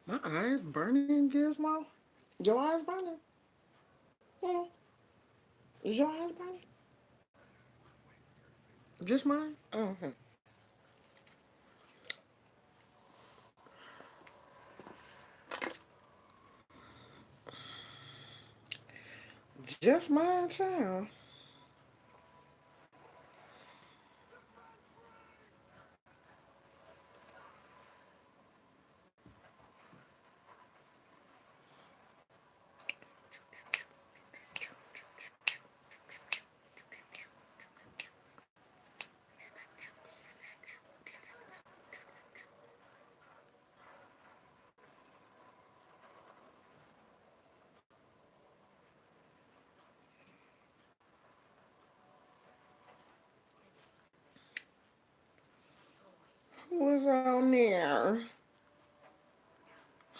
My eyes burning, Gizmo. Your eyes burning? Hmm. Is your eyes burning? Just mine? Oh, okay. Just mine, child. Who is on there?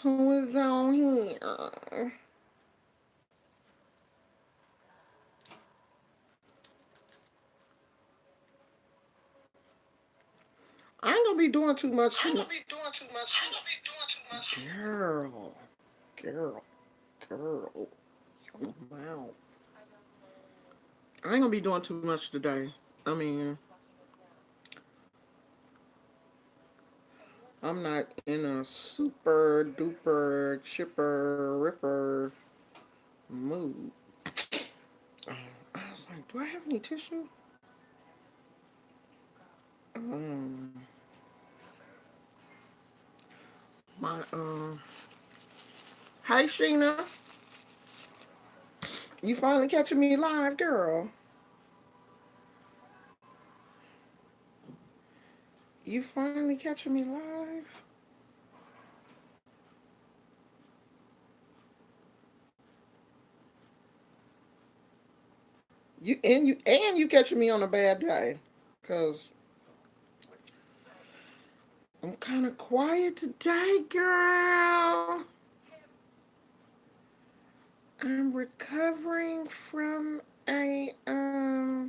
Who is on here? I ain't gonna be doing too much tonight. Girl, girl, girl. Your mouth. I ain't gonna be doing too much today. I mean, I'm not in a super duper chipper ripper mood. Uh, I was like, do I have any tissue? Um, my Hi Sheena, you finally catching me live, girl. You finally catching me live. You catching me on a bad day, cause I'm kind of quiet today, girl. I'm recovering from a uh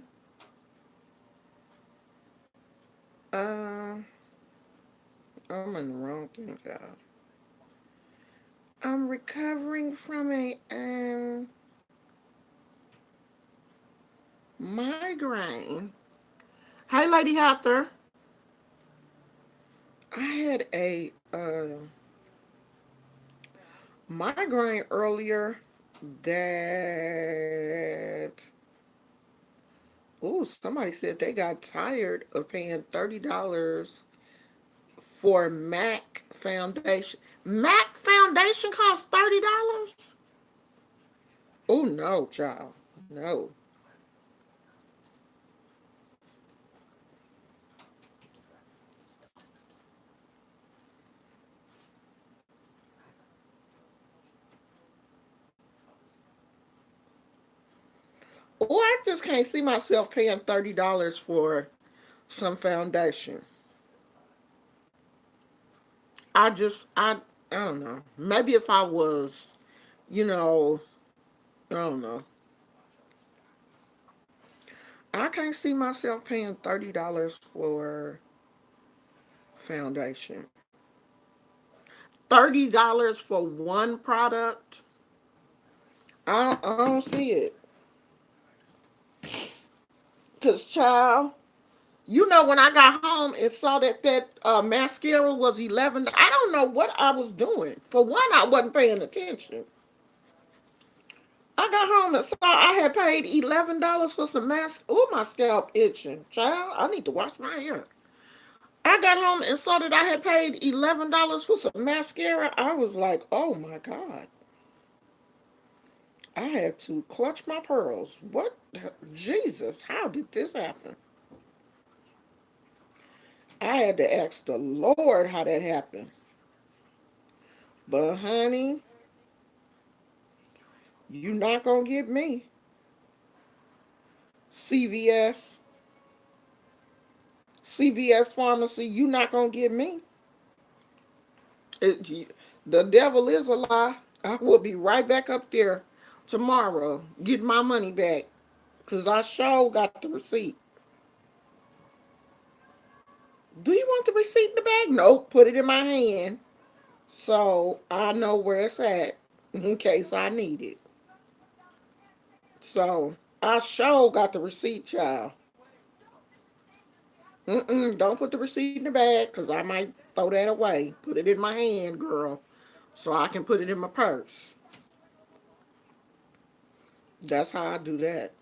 I'm in the wrong thing, child. I'm recovering from a migraine. Hi, Lady Heather. I had a migraine earlier that somebody said they got tired of paying $30 for MAC foundation. MAC foundation costs $30? Oh no, child. No. Oh, I just can't see myself paying $30 for some foundation. I don't know. Maybe if I was, you know, I don't know. I can't see myself paying $30 for foundation. $30 for one product? I don't see it. Cause child, you know when I got home and saw that mascara was 11. I don't know what I was doing. For one, I wasn't paying attention. I got home and saw I had paid $11 for some mask. Oh, my scalp itching, child. I need to wash my hair. I got home and saw that I had paid $11 for some mascara. I was like, oh my God. I had to clutch my pearls. What? Jesus, how did this happen? I had to ask the Lord how that happened. But honey, you not gonna get me. CVS, CVS pharmacy, you not gonna get me. The devil is a lie. I will be right back up there tomorrow, get my money back. Cause I sure got the receipt. Do you want the receipt in the bag? Nope. Put it in my hand. So I know where it's at in case I need it. So I sure got the receipt, child. Don't put the receipt in the bag because I might throw that away. Put it in my hand, girl, so I can put it in my purse. That's how I do that.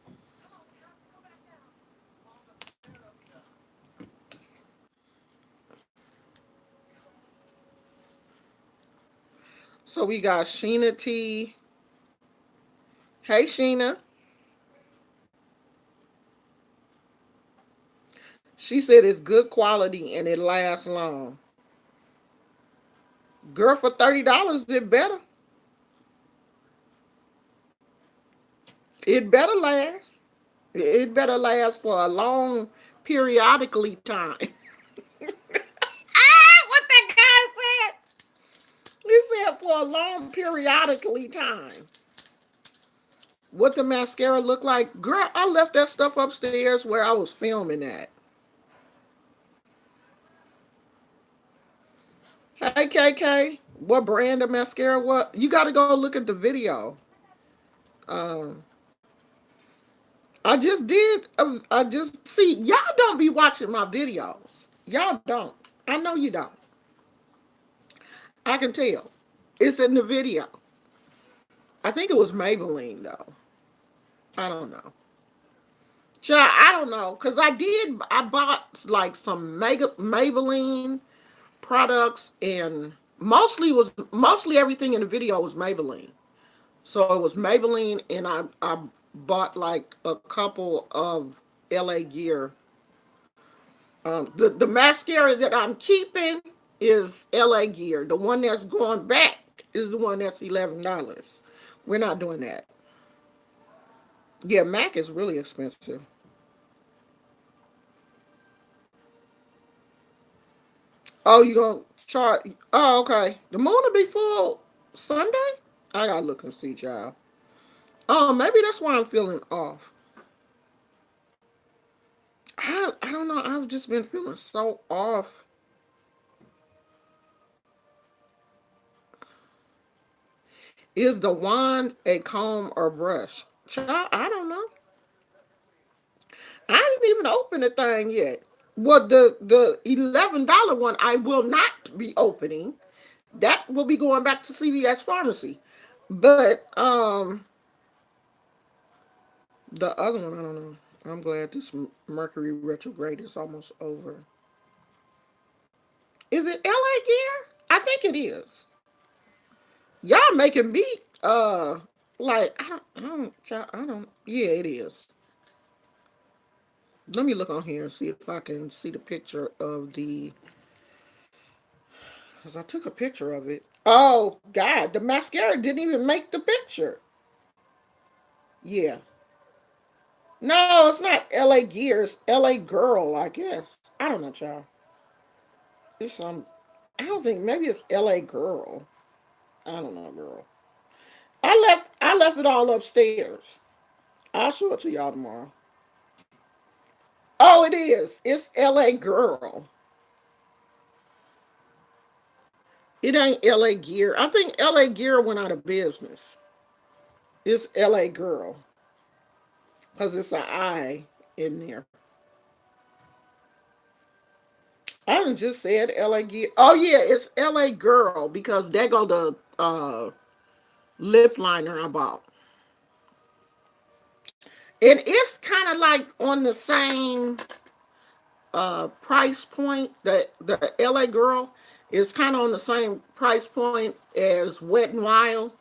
So we got Sheena T. Hey, Sheena. She said it's good quality and it lasts long. Girl, for $30, it better. It better last. It better last for a long periodically time. What that guy said? He said for a long periodically time. What the mascara look like? Girl, I left that stuff upstairs where I was filming at. Hey KK, what brand of mascara? What you got to go look at the video. Um, I just did. I just see y'all don't be watching my videos. Y'all don't. I know you don't. I can tell. It's in the video. I think it was Maybelline though. I don't know. Child, I don't know because I did. I bought like some Maybelline products and mostly everything in the video was Maybelline. So it was Maybelline and I bought like a couple of LA Gear. The mascara that I'm keeping is LA Gear. The one that's going back is the one that's $11. We're not doing that. Yeah, Mac is really expensive. Oh, you gonna charge? Oh, okay. The moon will be full Sunday. I gotta look and see, y'all. Oh, maybe that's why I'm feeling off. I don't know. I've just been feeling so off. Is the wand a comb or brush? Child, I don't know. I ain't even opened the thing yet. Well, the $11 one I will not be opening. That will be going back to CVS Pharmacy. But the other one I don't know. I'm glad this Mercury retrograde is almost over. Is it LA Gear? I think it is. Y'all making me like I don't yeah it is. Let me look on here and see if I can see the picture of the because I took a picture of it. Oh God, the mascara didn't even make the picture. Yeah. No, it's not LA Gear, it's LA Girl, I guess. I don't know, child. It's I don't think maybe it's LA Girl. I don't know, girl. I left it all upstairs. I'll show it to y'all tomorrow. Oh, it is. It's LA Girl. It ain't LA Gear. I think LA Gear went out of business. It's LA Girl because it's an I in there. I didn't just said LA Gear. Oh yeah, it's LA Girl because they go the lip liner I bought, and it's kind of like on the same price point. The LA Girl is kind of on the same price point as Wet and Wild.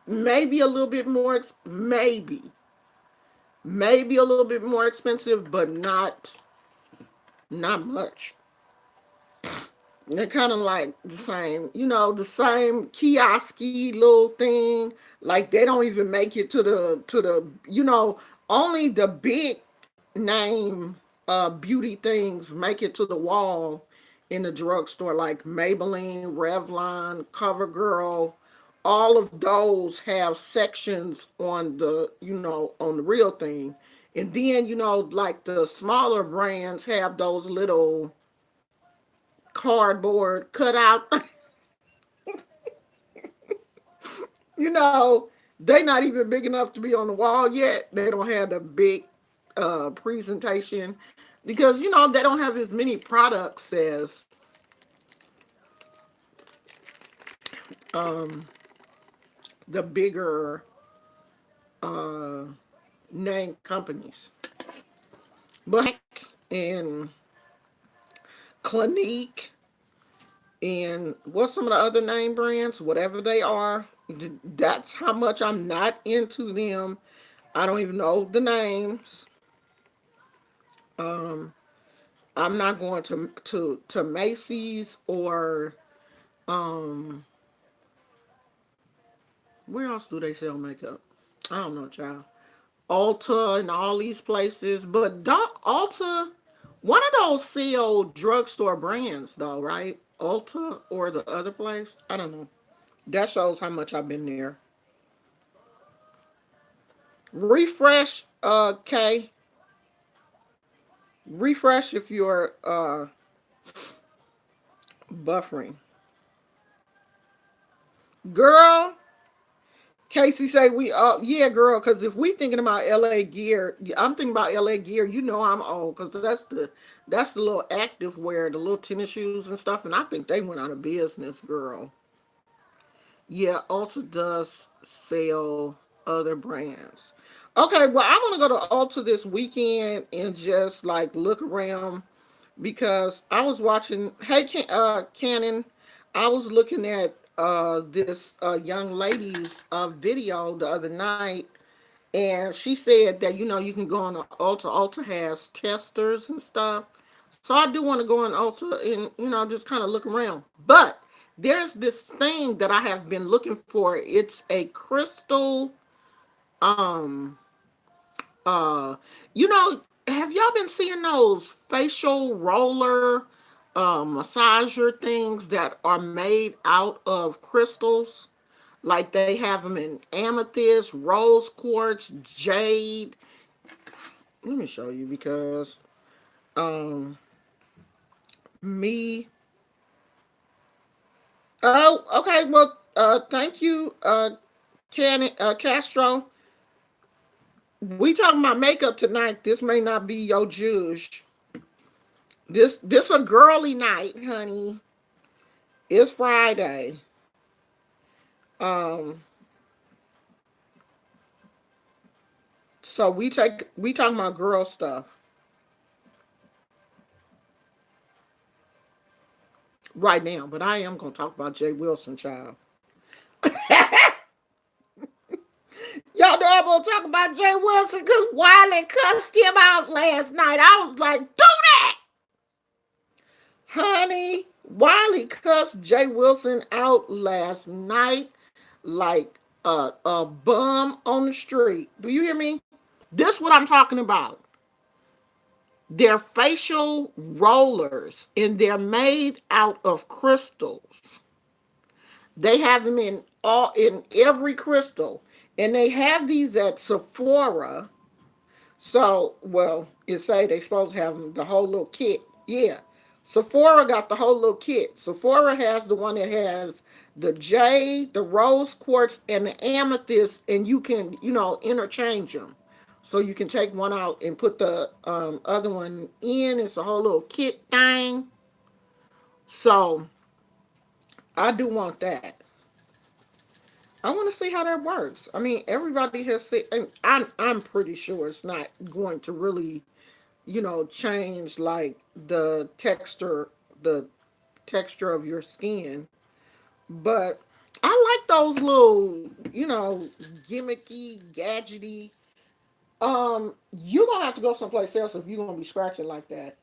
Maybe a little bit more. Maybe a little bit more expensive, but not much. They're kind of like the same, the same kiosky little thing. Like they don't even make it to the only the big name beauty things make it to the wall in the drugstore, like Maybelline, Revlon, CoverGirl. All of those have sections on the real thing. And then, like the smaller brands have those little cardboard cutout. You know, they not even big enough to be on the wall yet. They don't have the big presentation because you know they don't have as many products as um, the bigger uh, name companies. But and Clinique and what's some of the other name brands, whatever they are, that's how much I'm not into them. I don't even know the names. Um, I'm not going to Macy's or um where else do they sell makeup? I don't know, child. Ulta and all these places, but don't Ulta one of those sell drugstore brands though, right? Ulta or the other place? I don't know. That shows how much I've been there. Refresh, K. Refresh if you're buffering. Girl, Casey say we yeah, girl, because if we thinking about LA Gear, I'm thinking about LA Gear. You know I'm old because that's the little active wear, the little tennis shoes and stuff, and I think they went out of business, girl. Yeah, Ulta does sell other brands. Okay, well I'm gonna go to Ulta this weekend and just like look around because I was watching. Hey, Cannon, I was looking at this young lady's video the other night, and she said that you know you can go on Ulta. Ulta has testers and stuff, so I do want to go on Ulta and you know just kind of look around. But there's this thing that I have been looking for. It's a crystal um uh, you know, have y'all been seeing those facial roller massager things that are made out of crystals? Like they have them in amethyst, rose quartz, jade. Let me show you because um me oh okay well thank you Castro. We talking about makeup tonight. This may not be your judge. This a girly night, honey. It's Friday. Um, so we talking about girl stuff right now, but I am gonna talk about Jay Wilson, child. Y'all know I'm gonna talk about Jay Wilson because Wiley cussed him out last night. I was like, do that, honey. Wiley cussed Jay Wilson out last night like a bum on the street. Do you hear me? This what I'm talking about. They're facial rollers and they're made out of crystals. They have them in every crystal. And they have these at Sephora. So, well, it say they supposed to have the whole little kit. Yeah. Sephora got the whole little kit. Sephora has the one that has the jade, the rose quartz, and the amethyst, and you can, you know, interchange them. So you can take one out and put the other one in. It's a whole little kit thing. So I do want that. I want to see how that works. I mean, everybody has said, and I'm pretty sure it's not going to really, you know, change like the texture of your skin. But I like those little, you know, gimmicky, gadgety. You gonna have to go someplace else if you're gonna be scratching like that.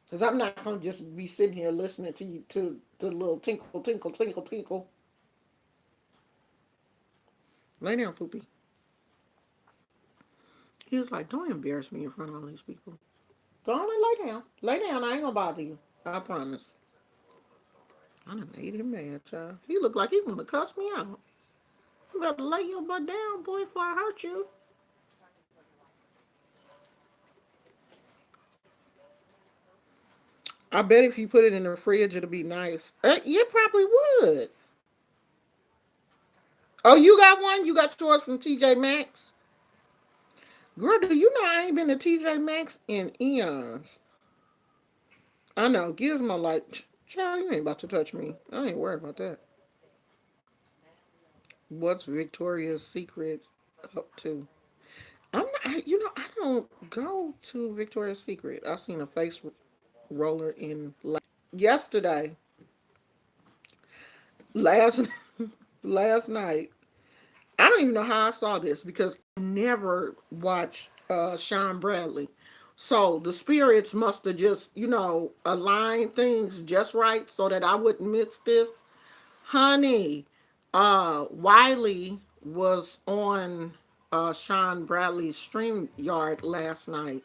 Cause I'm not gonna just be sitting here listening to you to the little tinkle, tinkle, tinkle, tinkle. Lay down, poopy. He was like, "Don't embarrass me in front of all these people. Go on and lay down. Lay down. I ain't gonna bother you. I promise." I done made him mad, child. He looked like he wanna cuss me out. You better lay your butt down, boy, before I hurt you. I bet if you put it in the fridge, it'll be nice. You probably would. Oh, you got one? You got yours from TJ Maxx? Girl, do you know I ain't been to TJ Maxx in eons? I know. Gizmo like, child, you ain't about to touch me. I ain't worried about that. What's Victoria's Secret up to? I'm not. I don't go to Victoria's Secret. I seen a face roller in yesterday, last last night. I don't even know how I saw this because I never watched Sean Bradley. So the spirits must have just, aligned things just right so that I wouldn't miss this. Honey, Wiley was on Sean Bradley's stream yard last night,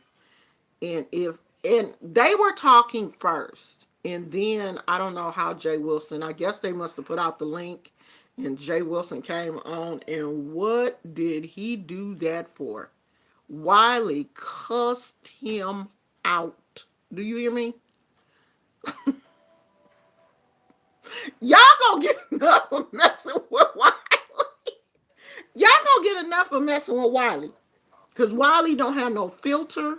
and they were talking first, and then I don't know how Jay Wilson. I guess they must have put out the link, and Jay Wilson came on, and what did he do that for? Wiley cussed him out. Do you hear me? Y'all gonna get enough of messing with Wiley. Y'all gonna get enough of messing with Wiley. Because Wiley don't have no filter.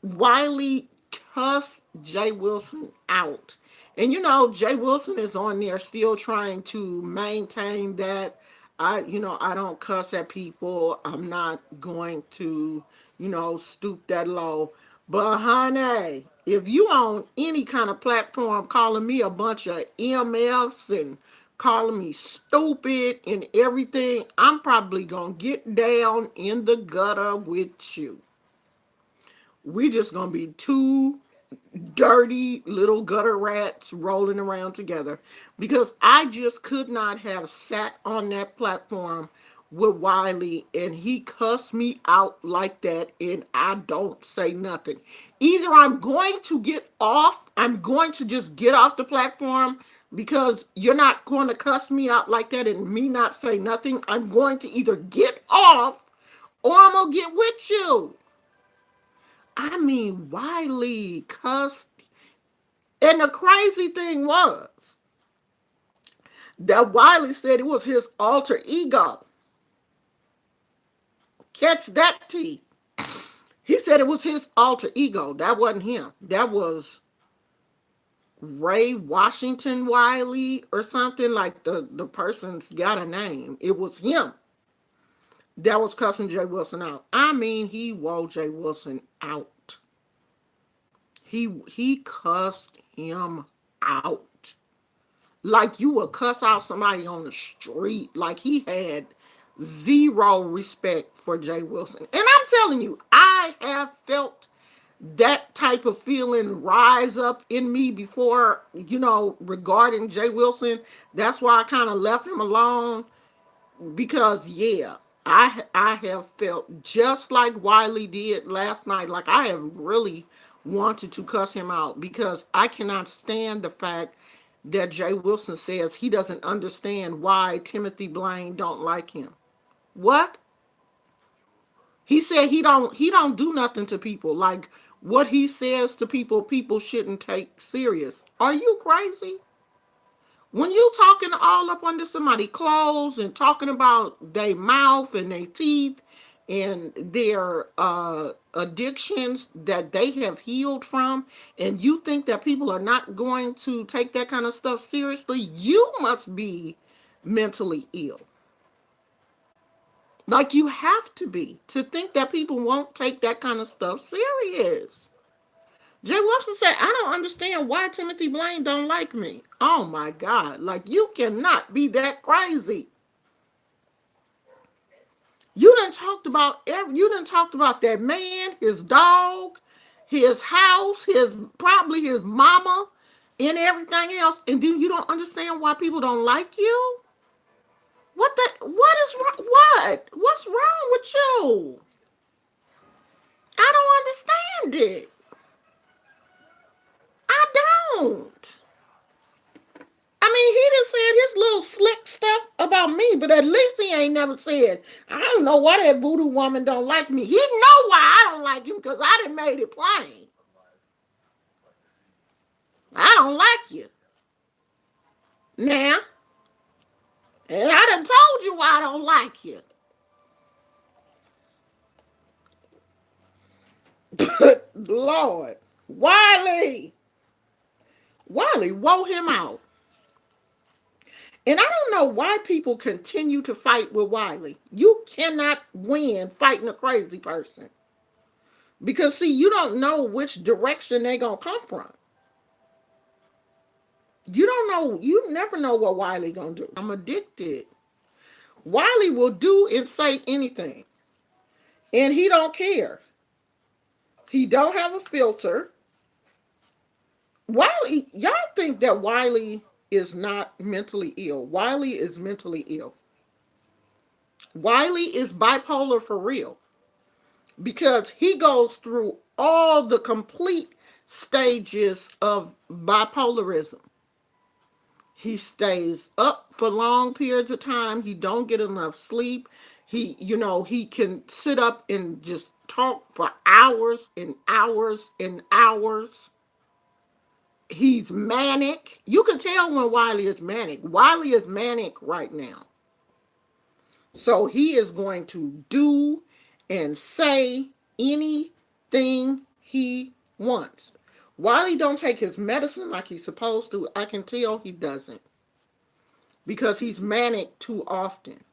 Wiley cussed Jay Wilson out. And Jay Wilson is on there still trying to maintain that I don't cuss at people. I'm not going to, stoop that low. But honey, if you on any kind of platform calling me a bunch of MFs and calling me stupid and everything, I'm probably gonna get down in the gutter with you. We just gonna be two dirty little gutter rats rolling around together because I just could not have sat on that platform with Wiley and he cussed me out like that and I don't say nothing. Either I'm going to just get off the platform because you're not going to cuss me out like that and me not say nothing. I'm going to either get off or I'm going to get with you. I mean, Wiley cussed. And the crazy thing was that Wiley said it was his alter ego. Catch that T. He said it was his alter ego. That wasn't him. That was Ray Washington Wiley or something, like the person's got a name. It was him that was cussing Jay Wilson out. I mean, he wore Jay Wilson out. He cussed him out. Like you would cuss out somebody on the street. Like he had zero respect for Jay Wilson. And I'm telling you, I have felt that type of feeling rise up in me before, regarding Jay Wilson. That's why I kind of left him alone because, yeah, I have felt just like Wiley did last night. Like I have really wanted to cuss him out because I cannot stand the fact that Jay Wilson says he doesn't understand why Timothy Blaine don't like him. What? He said he don't do nothing to people. Like what he says to people, people shouldn't take serious. Are you crazy? When you talking all up under somebody's clothes and talking about their mouth and their teeth and their addictions that they have healed from, and you think that people are not going to take that kind of stuff seriously, you must be mentally ill. Like you have to think that people won't take that kind of stuff serious. Jay Wilson said, I don't understand why Timothy Blaine don't like me. Oh my God. Like you cannot be that crazy. You done talked about that man, his dog, his house, his probably his mama, and everything else, and then you don't understand why people don't like you? What's wrong with you? I don't understand it. I don't. I mean, he done said his little slick stuff about me, but at least he ain't never said, I don't know why that voodoo woman don't like me. He know why I don't like him because I done made it plain. I don't like you. Now, and I done told you why I don't like you. Lord. Wiley. Wiley wore him out. And I don't know why people continue to fight with Wiley. You cannot win fighting a crazy person. Because, see, you don't know which direction they're going to come from. You don't know. You never know what Wiley going to do. I'm addicted. Wiley will do and say anything. And he don't care. He don't have a filter. Wiley, y'all think that Wiley is not mentally ill. Wiley is mentally ill. Wiley is bipolar for real. Because he goes through all the complete stages of bipolarism. He stays up for long periods of time. He don't get enough sleep. He can sit up and just talk for hours and hours and hours. He's manic. You can tell when Wiley is manic. Wiley is manic right now. So he is going to do and say anything he wants. Wiley don't take his medicine like he's supposed to. I can tell he doesn't. Because he's manic too often.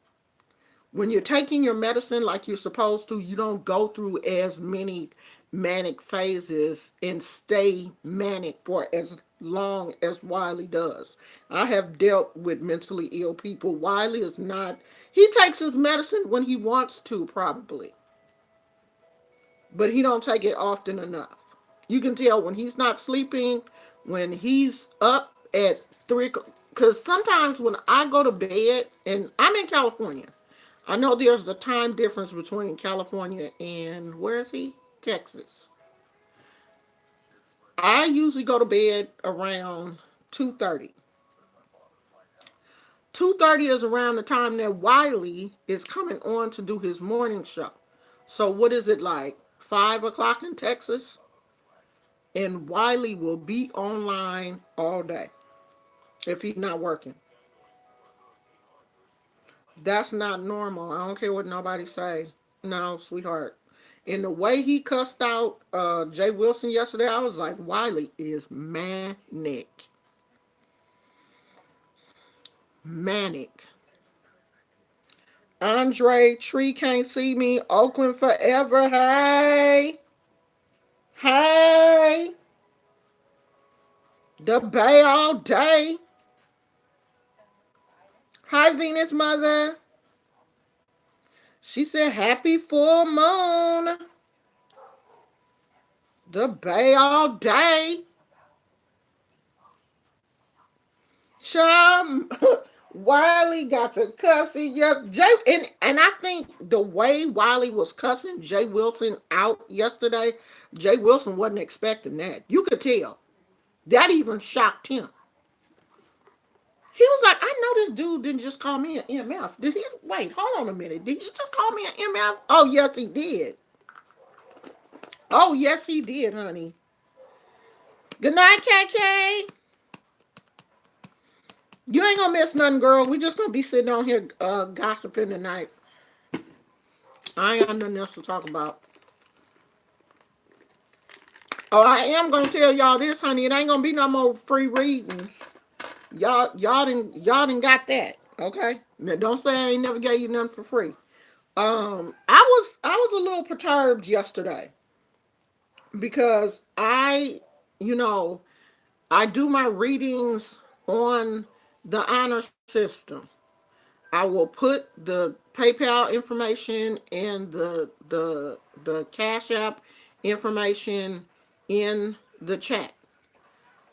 When you're taking your medicine like you're supposed to, you don't go through as many manic phases and stay manic for as long as Wiley does. I have dealt with mentally ill people. Wiley is not, he takes his medicine when he wants to, probably. But he don't take it often enough. You can tell when he's not sleeping, when he's up at 3, because sometimes when I go to bed, and I'm in California, I know there's a time difference between California and, where is he? Texas. I usually go to bed around 2:30. 2:30 is around the time that Wiley is coming on to do his morning show. So what is it like? 5 o'clock in Texas? And Wiley will be online all day if he's not working. That's not normal. I don't care what nobody say. No, sweetheart. And the way he cussed out Jay Wilson yesterday, I was like, Wiley is manic. Manic. Andre Tree can't see me. Oakland forever. Hey. Hey. The Bay all day. Hi, Venus Mother. She said, happy full moon. The Bay all day. Chum. Wiley got to cussing. Yeah, and I think the way Wiley was cussing Jay Wilson out yesterday, Jay Wilson wasn't expecting that. You could tell. That even shocked him. He was like, I know this dude didn't just call me an MF. Did he? Wait, hold on a minute. Did he just call me an MF? Oh, yes, he did. Oh, yes, he did, honey. Good night, KK. You ain't gonna miss nothing, girl. We just gonna be sitting on here gossiping tonight. I ain't got nothing else to talk about. Oh, I am gonna tell y'all this, honey. It ain't gonna be no more free readings. Y'all didn't got that. Okay? Now don't say I ain't never gave you nothing for free. I was a little perturbed yesterday because I do my readings on the honor system. I will put the PayPal information and the Cash App information in the chat.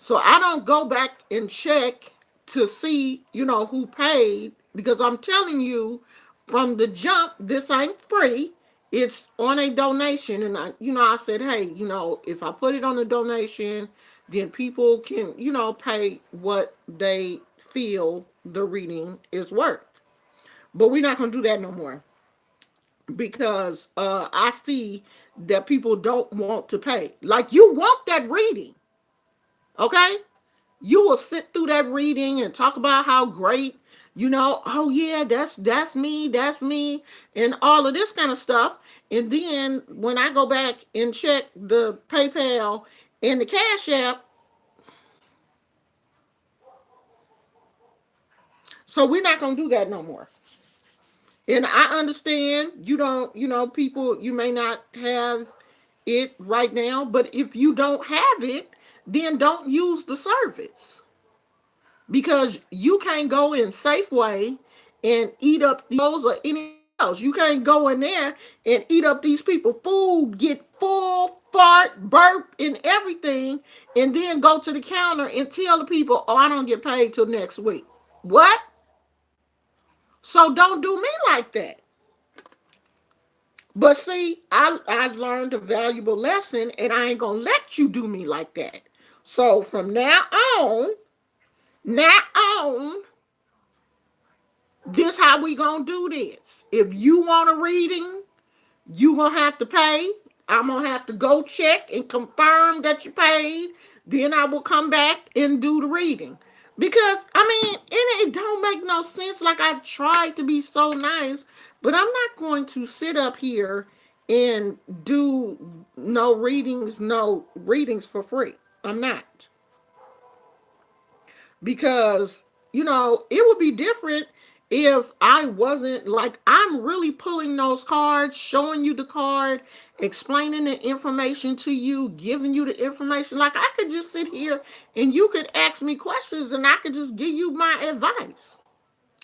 So I don't go back and check to see, who paid, because I'm telling you from the jump, this ain't free. It's on a donation. And I said, hey, if I put it on a donation, then people can, pay what they feel the reading is worth. But we're not going to do that no more because I see that people don't want to pay. Like, you want that reading, okay? You will sit through that reading and talk about how great, oh yeah, that's me, and all of this kind of stuff. And then when I go back and check the PayPal and the Cash App, so we're not gonna do that no more. And I understand you don't, people, you may not have it right now, but if you don't have it, then don't use the service, because you can't go in Safeway and eat up those or anything else. You can't go in there and eat up these people food, get full, fart, burp, and everything, and then go to the counter and tell the people, "Oh, I don't get paid till next week." What? So don't do me like that. But see, I learned a valuable lesson, and I ain't gonna let you do me like that. So from on, now on, this how we gonna do this. If you want a reading, you gonna have to pay. I'm gonna have to go check and confirm that you paid. Then I will come back and do the reading. Because I mean, it don't make no sense. Like, I tried to be so nice, but I'm not going to sit up here and do no readings for free. I'm not. Because it would be different if I wasn't, like, I'm really pulling those cards, showing you the card, explaining the information to you, giving you the information. Like, I could just sit here and you could ask me questions and I could just give you my advice.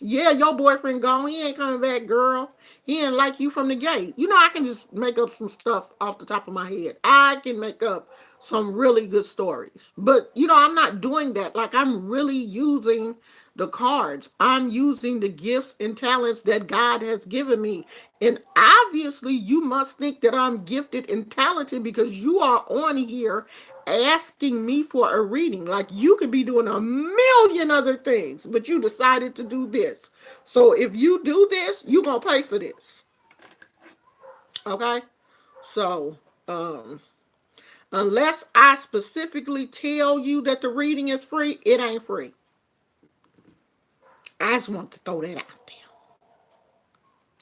Yeah, your boyfriend gone. He ain't coming back, girl. He ain't like you from the gate. I can just make up some stuff off the top of my head. I can make up some really good stories. But, I'm not doing that. Like, I'm really using the cards. I'm using the gifts and talents that God has given me. And obviously, you must think that I'm gifted and talented because you are on here asking me for a reading. Like, you could be doing a million other things, but you decided to do this. So if you do this, you're going to pay for this. Okay? So, unless I specifically tell you that the reading is free, it ain't free. I just want to throw that out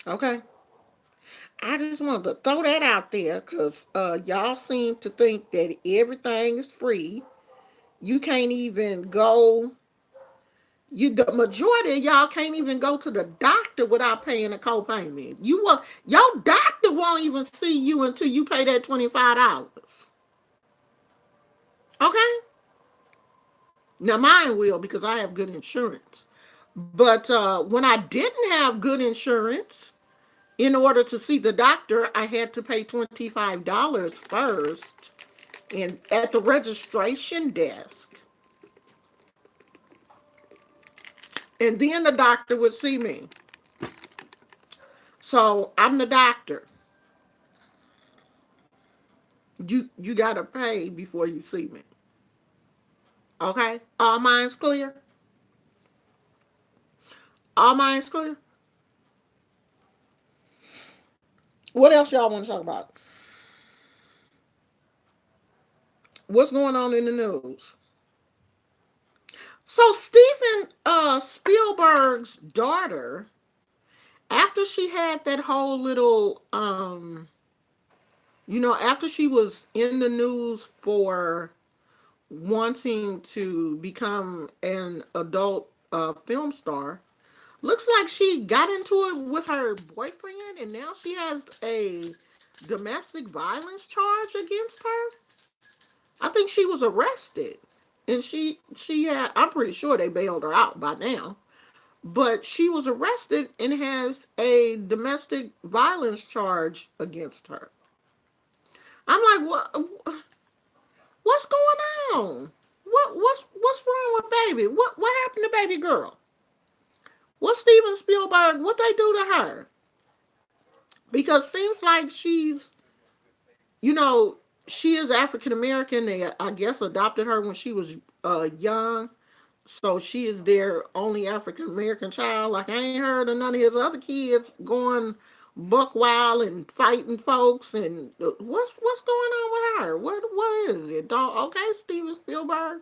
there. Okay? I just want to throw that out there because y'all seem to think that everything is free. You can't even go. The majority of y'all can't even go to the doctor without paying a copayment. Your doctor won't even see you until you pay that $25. Okay? Now mine will, because I have good insurance. But when I didn't have good insurance, in order to see the doctor, I had to pay $25 first, and at the registration desk. And then the doctor would see me. So I'm the doctor. You gotta pay before you see me. Okay? All minds clear? All minds clear? What else y'all want to talk about? What's going on in the news? So Steven Spielberg's daughter, after she had that whole little after she was in the news for wanting to become an adult film star, looks like she got into it with her boyfriend, and now she has a domestic violence charge against her. I think she was arrested, and she had. I'm pretty sure they bailed her out by now, but she was arrested and has a domestic violence charge against her. I'm like, what's going on? What's wrong with baby? What happened to baby girl? What Steven Spielberg? What they do to her? Because seems like you know, she is African American. They, I guess, adopted her when she was young, so she is their only African American child. Like, I ain't heard of none of his other kids going buck wild and fighting folks. And what's going on with her? What is it? Don't, okay, Steven Spielberg.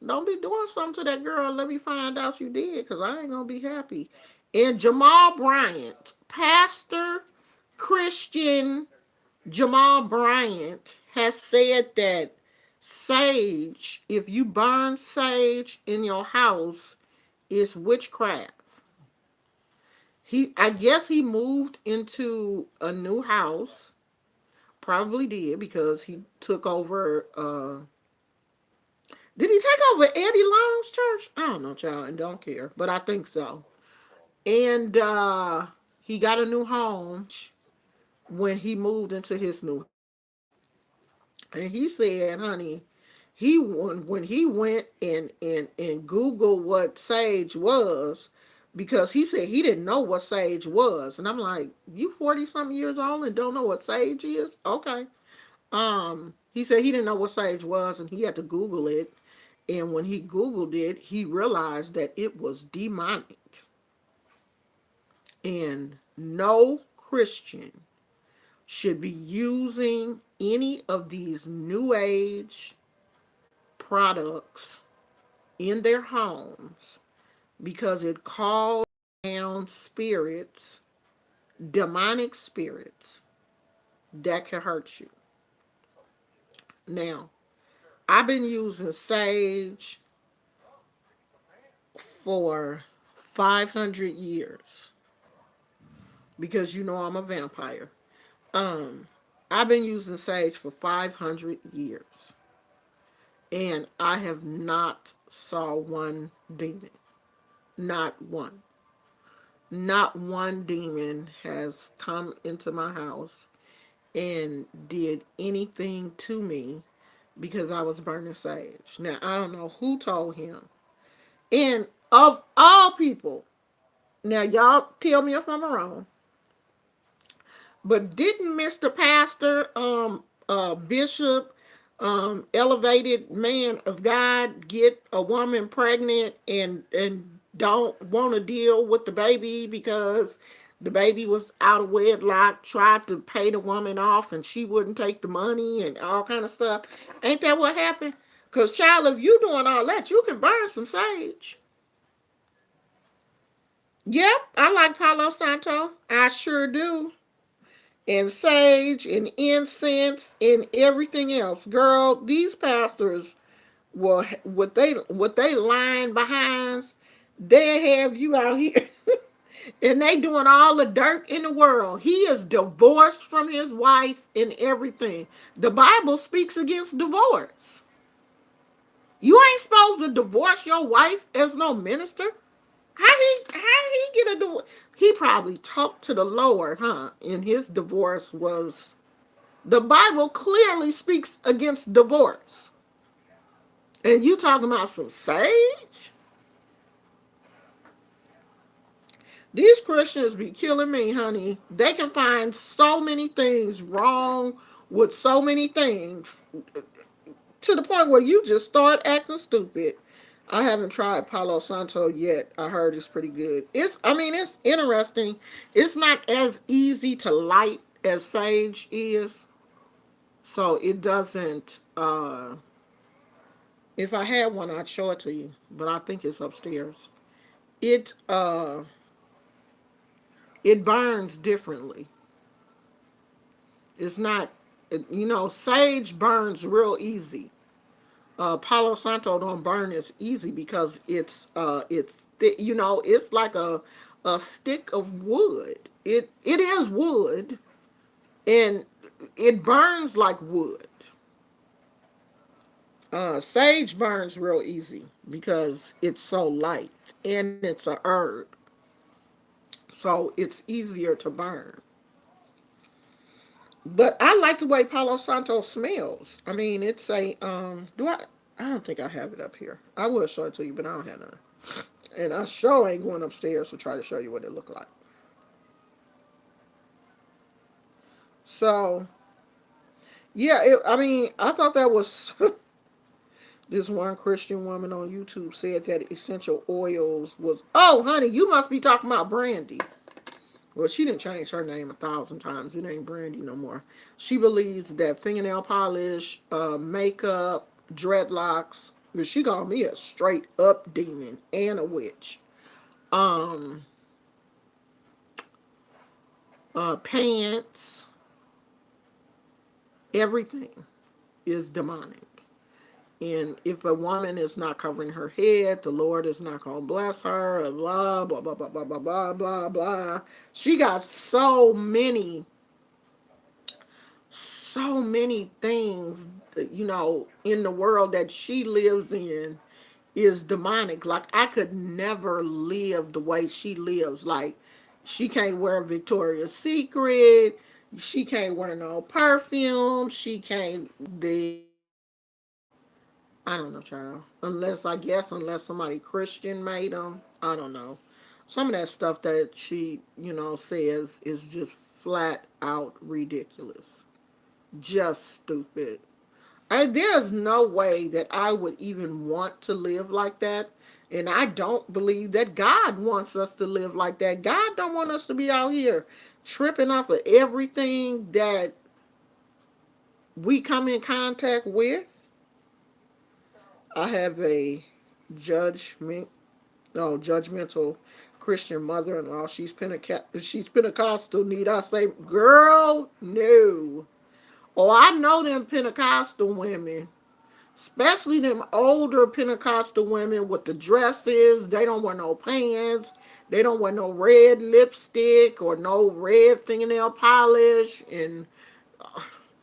Don't be doing something to that girl. Let me find out you did, because I ain't going to be happy. And Jamal Bryant, Pastor Christian Jamal Bryant, has said that sage, if you burn sage in your house, is witchcraft. I guess he moved into a new house. Probably did, because he took over. Did he take over Eddie Long's church? I don't know, child, and don't care, but I think so. And he got a new home when he moved into his new house. And he said, honey, when he went and Googled what sage was, because he said he didn't know what sage was. And I'm like, you 40 something years old and don't know what sage is? Okay. He said he didn't know what sage was and he had to Google it. And when he Googled it, he realized that it was demonic. And no Christian should be using any of these new age products in their homes, because it calls down spirits, demonic spirits that can hurt you. Now, I've been using sage for 500 years because you know I'm a vampire. Um, I've been using sage for 500 years and I have not saw one demon. Not one. Not one demon has come into my house and did anything to me because I was burning sage. Now, I don't know who told him. And of all people, now y'all tell me if I'm wrong, but didn't Mr. Pastor, Bishop, elevated man of God get a woman pregnant and don't want to deal with the baby because the baby was out of wedlock, tried to pay the woman off and she wouldn't take the money and all kind of stuff? Ain't that what happened? Because, child, if you doing all that, you can burn some sage. Yep, I like Palo Santo. I sure do. And sage and incense and everything else. Girl, these pastors will what they line behind, they have you out here and they doing all the dirt in the world. He is divorced from his wife and everything. The Bible speaks against divorce. You ain't supposed to divorce your wife as no minister. How he get a divorce? He probably talked to the Lord, huh? And his divorce was, the Bible clearly speaks against divorce. And you talking about some sage? These Christians be killing me, honey. They can find so many things wrong with so many things to the point where you just start acting stupid. I haven't tried Palo Santo yet. I heard it's pretty good. It's interesting. It's not as easy to light as sage is. So it doesn't if I had one I'd show it to you, but I think it's upstairs. It it burns differently. It's not sage burns real easy. Palo Santo don't burn as easy because it's it's like a stick of wood. It is wood and it burns like wood. Sage burns real easy because it's so light and it's a herb, so it's easier to burn. But I like the way Palo Santo smells. I mean, it's a do I don't think I have it up here. I will show it to you, but I don't have none. And I sure ain't going upstairs to try to show you what it look like. So, yeah, I thought that was this one Christian woman on YouTube said that essential oils was, oh, honey, you must be talking about Brandy. Well, she didn't change her name 1,000 times. It ain't Brandy no more. She believes that fingernail polish, makeup, dreadlocks, But she called me a straight up demon and a witch. Um, Pants, everything is demonic. And if a woman is not covering her head, the Lord is not going to bless her, blah, blah, blah, blah, blah, blah, blah, blah, blah. She got so many things, in the world that she lives in is demonic. Like, I could never live the way she lives. Like, she can't wear Victoria's Secret. She can't wear no perfume. She can't, I don't know, child. Unless somebody Christian made them. I don't know. Some of that stuff that she, says is just flat out ridiculous. Just stupid. There's no way that I would even want to live like that. And I don't believe that God wants us to live like that. God don't want us to be out here tripping off of everything that we come in contact with. I have a judgment, no, judgmental Christian mother-in-law. She's Pentecostal. Need I say, girl, no. Oh, I know them Pentecostal women, especially them older Pentecostal women with the dresses. They don't wear no pants. They don't wear no red lipstick or no red fingernail polish. And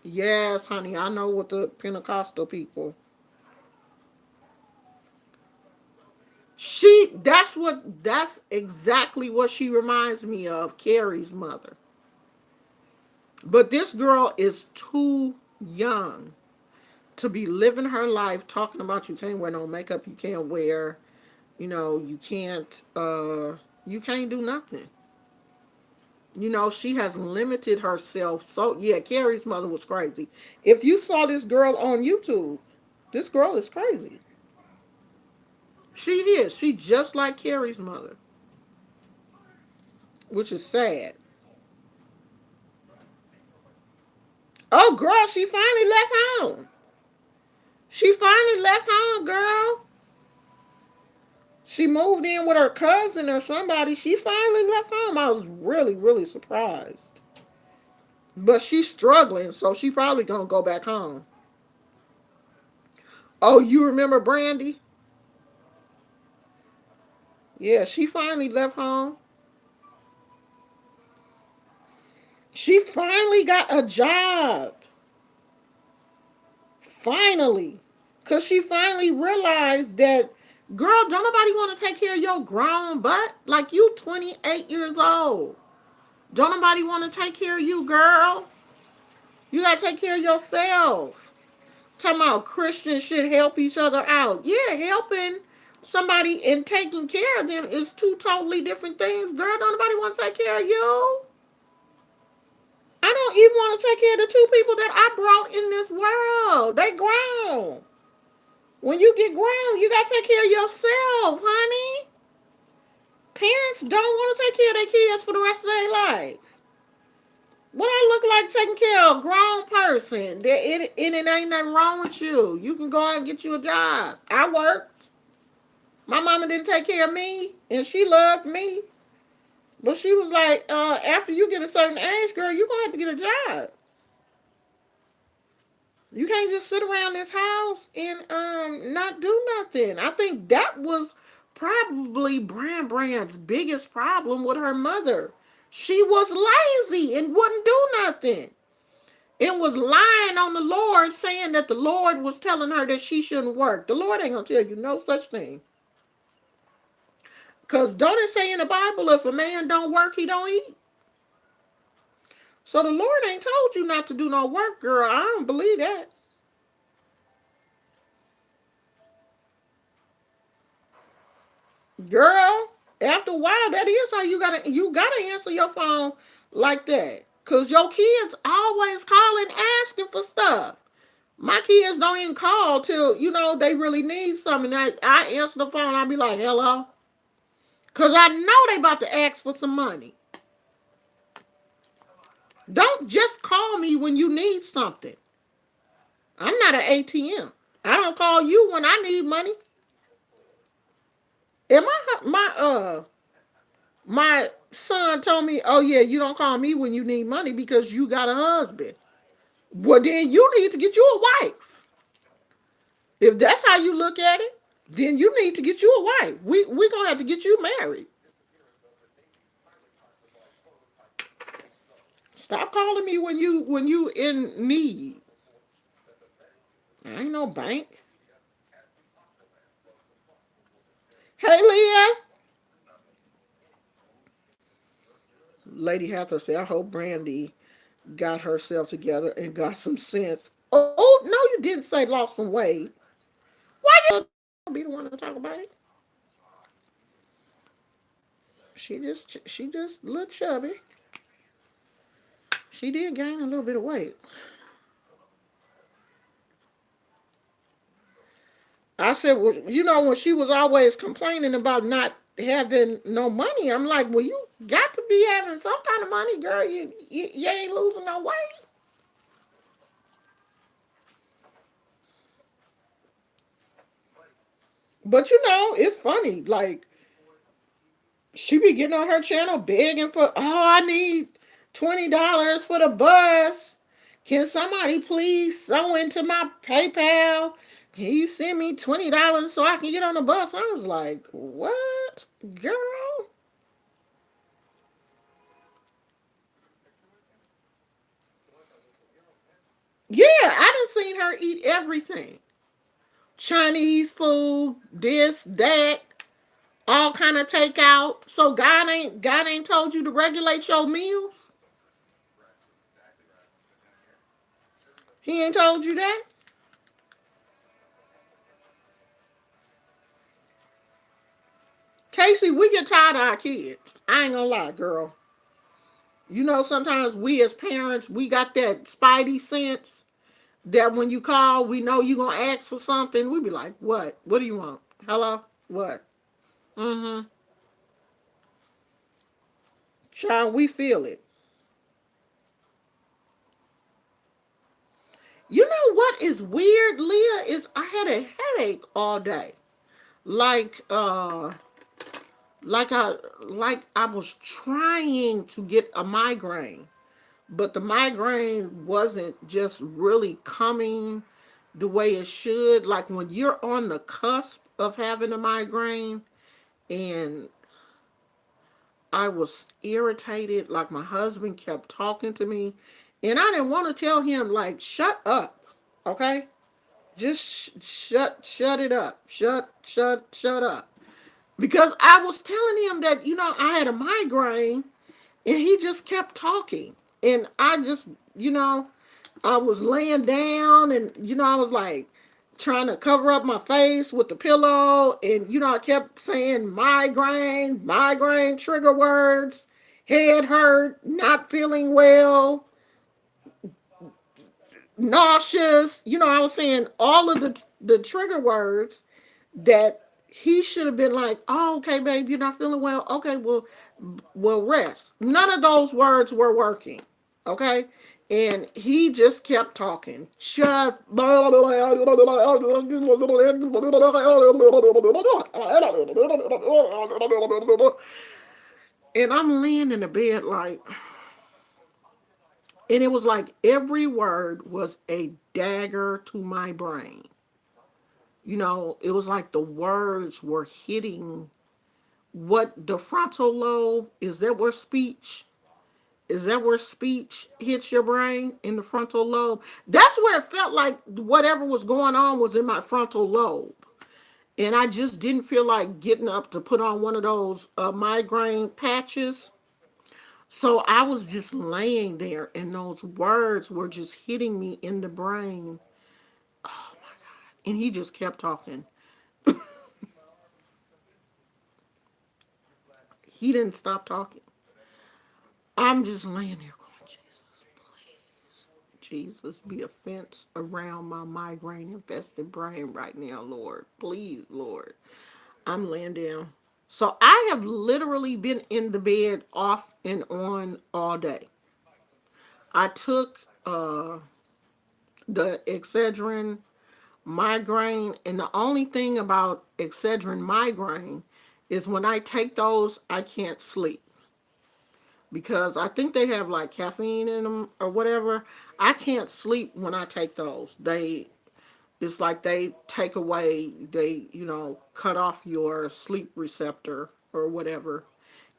yes, honey, I know what the Pentecostal people. That's exactly what she reminds me of, Carrie's mother. But this girl is too young to be living her life talking about you can't wear no makeup, you can't wear, you can't do nothing. She has limited herself. So yeah, Carrie's mother was crazy. If you saw this girl on YouTube, this girl is crazy. She is. She just like Carrie's mother, which is sad. Oh, girl, she finally left home. She finally left home, girl. She moved in with her cousin or somebody. She finally left home. I was really, really surprised. But she's struggling, so she probably gonna go back home. Oh, you remember Brandy? Yeah, she finally left home. She finally got a job. Finally. Because she finally realized that, girl, don't nobody want to take care of your grown butt. Like, you 28 years old. Don't nobody want to take care of you, girl. You got to take care of yourself. Talking about Christians should help each other out. Yeah, helping somebody and taking care of them is two totally different things. Girl, don't nobody want to take care of you. I don't even want to take care of the two people that I brought in this world. They grown. When you get grown, you got to take care of yourself, honey. Parents don't want to take care of their kids for the rest of their life. What I look like taking care of a grown person? It ain't nothing wrong with you. You can go out and get you a job. I worked. My mama didn't take care of me, and she loved me. But she was like, after you get a certain age, girl, you're going to have to get a job. You can't just sit around this house and not do nothing. I think that was probably Brand's biggest problem with her mother. She was lazy and wouldn't do nothing. It was lying on the Lord, saying that the Lord was telling her that she shouldn't work. The Lord ain't gonna tell you no such thing. Because don't it say in the Bible, if a man don't work, he don't eat? So the Lord ain't told you not to do no work, girl. I don't believe that. Girl, after a while, that is how you gotta answer your phone like that. Cause your kids always calling asking for stuff. My kids don't even call till, they really need something. I answer the phone, I'll be like, hello. Cause I know they about to ask for some money. Don't just call me when you need something. I'm not an ATM. I don't call you when I need money. And my son told me, "Oh yeah, you don't call me when you need money because you got a husband." Well, then you need to get you a wife. If that's how you look at it, then you need to get you a wife. We gonna have to get you married. Stop calling me when you in need. I ain't no bank. Hey Leah, Lady Hathor said, I hope Brandy got herself together and got some sense. Oh no, you didn't say lost some weight. Why you be the one to talk about it? She just looked chubby. She did gain a little bit of weight. I said, well, when she was always complaining about not having no money, I'm like, well, you got to be having some kind of money, girl. You ain't losing no weight. But it's funny. Like she be getting on her channel begging for, oh, I need $20 for the bus. Can somebody please sew into my PayPal? Can you send me $20 so I can get on the bus? I was like, what, girl? Yeah, I done seen her eat everything. Chinese food, this, that, all kind of takeout. So God ain't told you to regulate your meals. He ain't told you that. Casey, we get tired of our kids. I ain't gonna lie, girl. Sometimes we as parents, we got that spidey sense that when you call, we know you gonna ask for something. We be like, what? What do you want? Hello? What? Mm-hmm. Child, we feel it. You know what is weird, Leah? Is I had a headache all day. Like like I like I was trying to get a migraine, but the migraine wasn't just really coming the way it should. Like when you're on the cusp of having a migraine, and I was irritated, like my husband kept talking to me, and I didn't want to tell him like shut up, okay? Just shut it up. Shut up. Because I was telling him that I had a migraine, and he just kept talking, and I just I was laying down, and I was like trying to cover up my face with the pillow, and I kept saying migraine trigger words, head hurt, not feeling well, nauseous. I was saying all of the trigger words that he should have been like, oh, okay, babe, you're not feeling well. Okay, well, rest. None of those words were working. Okay. And he just kept talking. Just and I'm laying in the bed like, and it was like every word was a dagger to my brain. It was like the words were hitting what the frontal lobe is. That where speech hits your brain, in the frontal lobe? That's where it felt like whatever was going on was in my frontal lobe. And I just didn't feel like getting up to put on one of those migraine patches. So I was just laying there, and those words were just hitting me in the brain. Oh my God. And he just kept talking. He didn't stop talking. I'm just laying there going, Jesus, please. Jesus, be a fence around my migraine infested brain right now, Lord. Please, Lord. I'm laying down. So I have literally been in the bed off and on all day. I took the Excedrin migraine, and the only thing about Excedrin migraine is when I take those, I can't sleep because I think they have like caffeine in them or whatever. I can't sleep when I take those. It's like they take away, cut off your sleep receptor or whatever.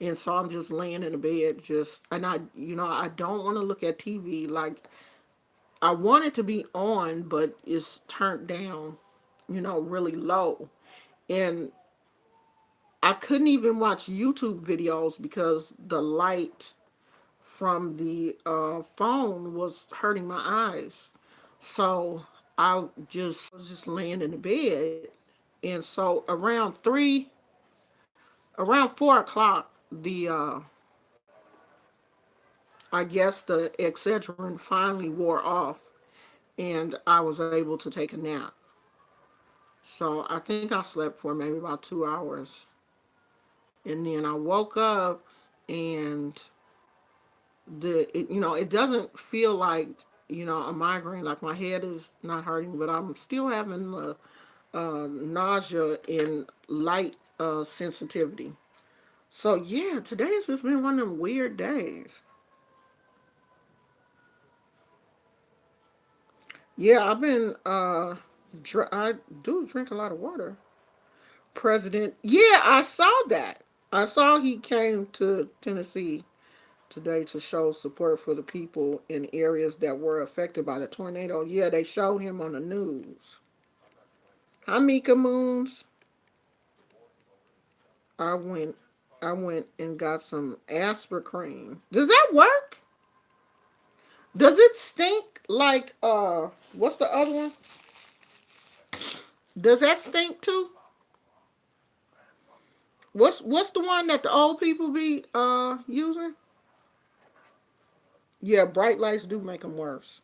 And so I'm just laying in the bed, and I don't want to look at TV. Like, I want it to be on, but it's turned down, really low. And I couldn't even watch YouTube videos because the light from the phone was hurting my eyes. So I was just laying in the bed. And so around 4 o'clock, I guess the Excedrin finally wore off and I was able to take a nap. So I think I slept for maybe about 2 hours. And then I woke up and it doesn't feel like, a migraine, like my head is not hurting, but I'm still having nausea and light sensitivity. So yeah, today has just been one of them weird days. Yeah, I do drink a lot of water. President, yeah, I saw that. I saw he came to Tennessee today to show support for the people in areas that were affected by the tornado. Yeah, they showed him on the news. Hi, Mika Moons. I went, I went and got some Aspercream. Does that work? Does it stink like what's the other one? Does that stink too? What's the one that the old people be using? Yeah, bright lights do make them worse.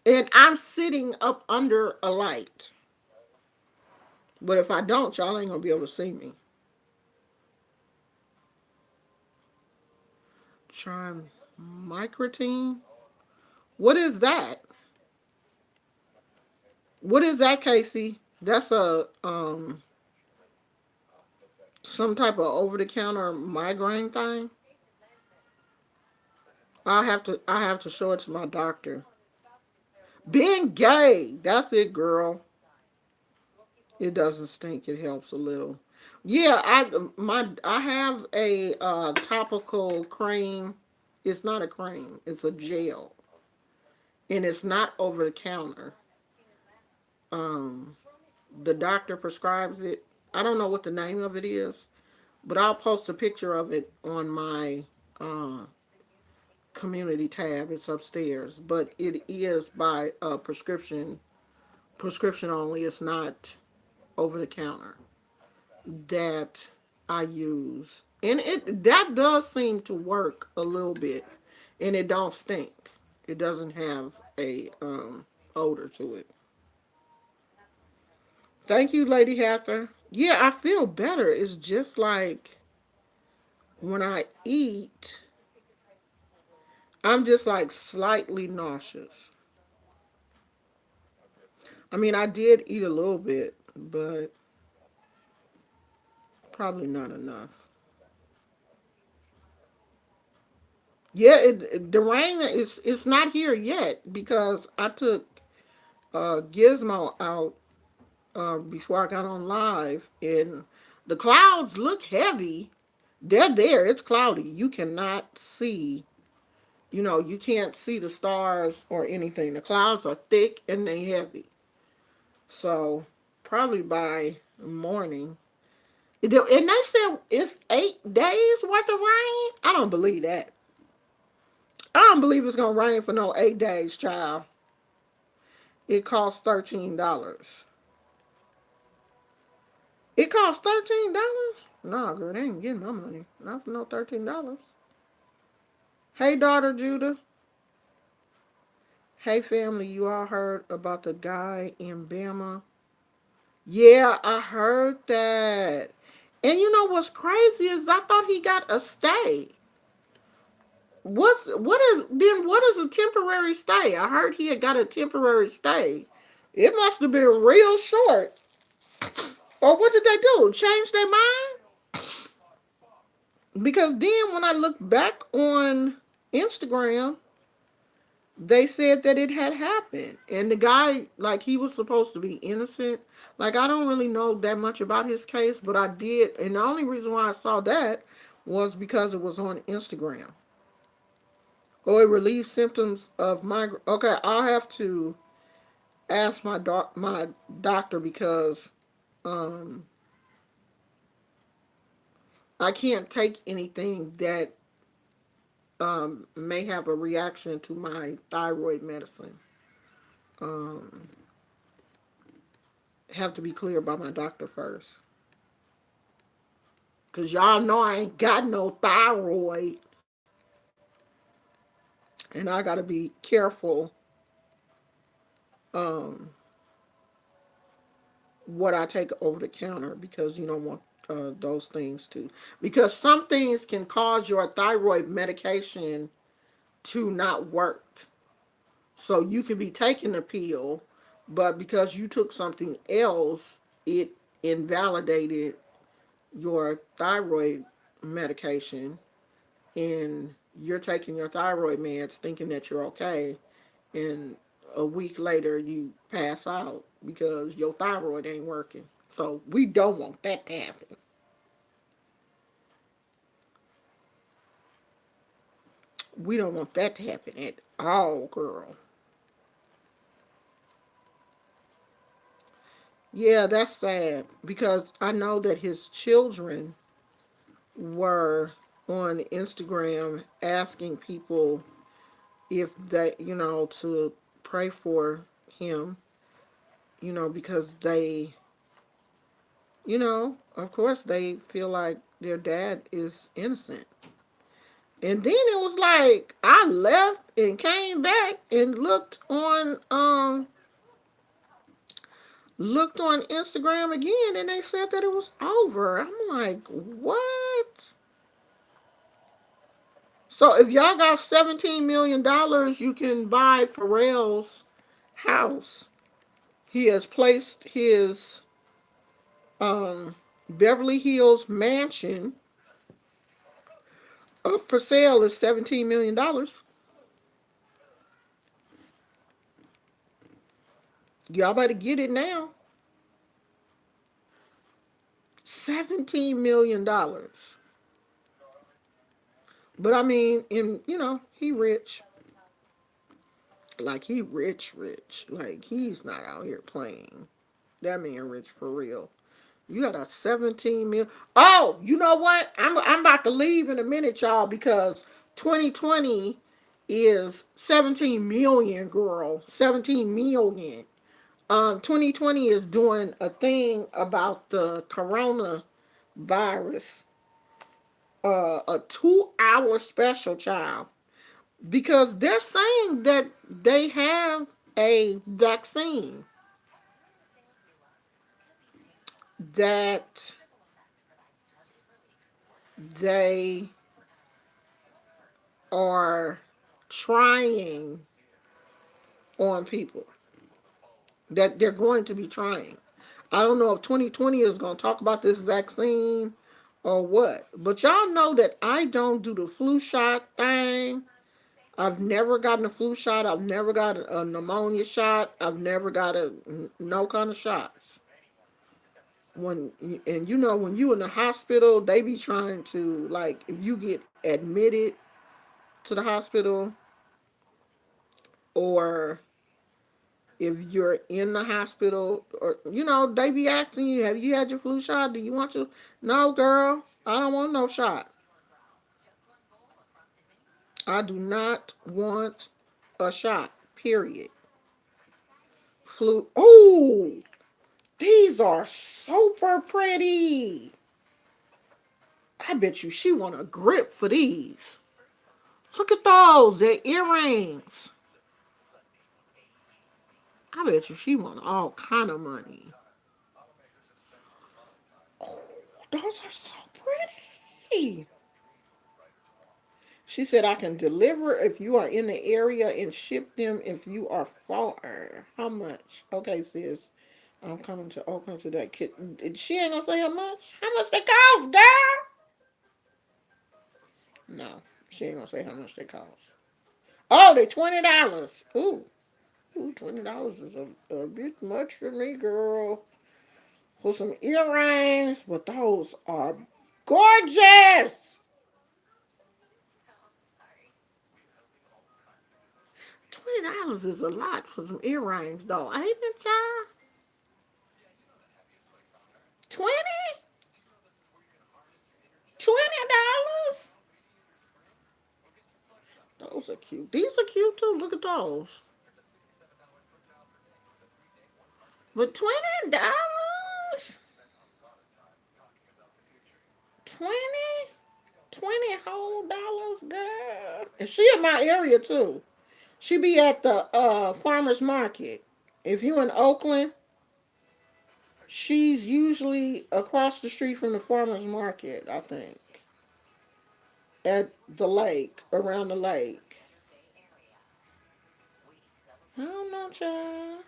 And I'm sitting up under a light. But if I don't, y'all ain't gonna be able to see me. Try microtine. What is that? What is that, Casey? That's a some type of over the counter migraine thing. I have to show it to my doctor. Being gay, that's it, girl. It doesn't stink. It helps a little. Yeah, I have a topical cream. It's not a cream. It's a gel, and it's not over the counter. Um, the doctor prescribes it. I don't know what the name of it is, but I'll post a picture of it on my uh, community tab. It's upstairs, but it is by prescription only. It's not over the counter that I use, and it that does seem to work a little bit, and it don't stink. It doesn't have a odor to it. Thank you, Lady Hather. Yeah, I feel better. It's just like when I eat, I'm just like slightly nauseous. I mean, I did eat a little bit, but probably not enough. Yeah, the rain is it's not here yet because I took Gizmo out before I got on live, and the clouds look heavy. They're there. It's cloudy. You cannot see. You can't see the stars or anything. The clouds are thick and they heavy. So probably by morning. And they said it's 8 days worth of rain. I don't believe that. I don't believe it's gonna rain for no 8 days, child. It costs $13. It costs $13? Nah, girl, they ain't getting my money. Not for no $13. Hey, daughter Judah. Hey, family. You all heard about the guy in Bama? Yeah, I heard that. And you know what's crazy is I thought he got a stay. What is a temporary stay? I heard he had got a temporary stay, It must have been real short. Or what did they do? Change their mind? Because then when I look back on Instagram, they said that it had happened. And the guy, like, he was supposed to be innocent. Like, I don't really know that much about his case, but I did. And the only reason why I saw that was because it was on Instagram. Oh, it relieved symptoms of migraine. Okay, I'll have to ask my doctor because um I can't take anything that may have a reaction to my thyroid medicine. Um, have to be clear about my doctor first, cause y'all know I ain't got no thyroid, and I gotta be careful um, what I take over the counter because you don't want those things to. Because some things can cause your thyroid medication to not work. So you can be taking a pill, but because you took something else, it invalidated your thyroid medication, and you're taking your thyroid meds thinking that you're okay, and a week later you pass out because your thyroid ain't working. So we don't want that to happen. We don't want that to happen at all, girl. Yeah, that's sad because I know that his children were on Instagram asking people if they, to pray for him, because they, of course they feel like their dad is innocent. And then it was like I left and came back and looked on Instagram again, and they said that it was over. I'm like, what? So if y'all got $17 million, you can buy Pharrell's house. He has placed his Beverly Hills mansion up for sale at $17 million. Y'all better get it now. $17 million. But I mean, he rich. Like he rich, rich. Like he's not out here playing. That man rich for real. You got a 17 mil. Oh, you know what? I'm about to leave in a minute, y'all, because 2020 is 17 million, girl. 17 million. 2020 is doing a thing about the coronavirus. A 2 hour special, child, because they're saying that they have a vaccine that they are trying on people, that they're going to be trying. I don't know if 2020 is going to talk about this vaccine or what, but y'all know that I don't do the flu shot thing. I've never gotten a flu shot. I've never got a pneumonia shot. I've never got no kind of shots. When you in the hospital, they be trying to, like, if you get admitted to the hospital, or if you're in the hospital, or they be asking you, have you had your flu shot? Do you want to? No, girl, I don't want no shot. I do not want a shot, period. Flu. Oh, these are super pretty. I bet you she want a grip for these. Look at those. They're earrings. I bet you she want all kind of money. Oh, those are so pretty. She said I can deliver if you are in the area and ship them if you are far. How much? Okay, sis. I'm coming to Oakland today. She ain't gonna say how much. How much they cost, girl? No, she ain't gonna say how much they cost. Oh, they $20. Ooh, $20 is a bit much for me, girl. For some earrings, but those are gorgeous. $20 is a lot for some earrings, though, ain't it, child? 20? $20? Those are cute. These are cute too. Look at those. But $20? 20? 20 whole dollars, girl. And she in my area too. She be at the farmer's market. If you in Oakland, she's usually across the street from the farmer's market, I think. At the lake, around the lake. I don't know, child.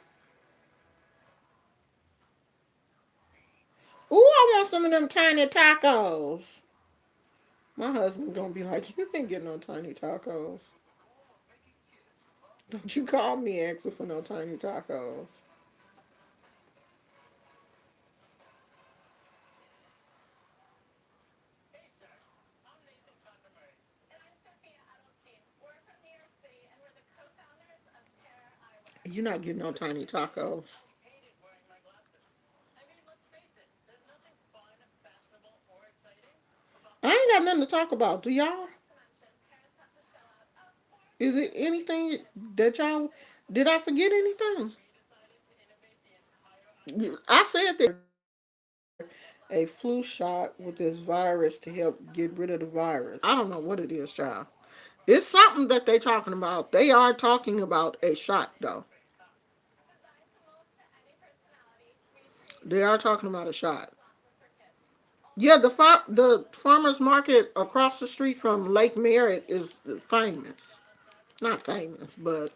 Ooh, I want some of them tiny tacos. My husband gonna be like, you ain't getting no tiny tacos. Don't you call me asking for no tiny tacos. You're not getting no tiny tacos. I ain't got nothing to talk about. Do y'all? Is it anything that y'all? Did I forget anything? I said there a flu shot with this virus to help get rid of the virus. I don't know what it is, child. It's something that they talking about. They are talking about a shot though. They are talking about a shot. Yeah, the farmers market across the street from Lake Merritt is famous. Not famous, but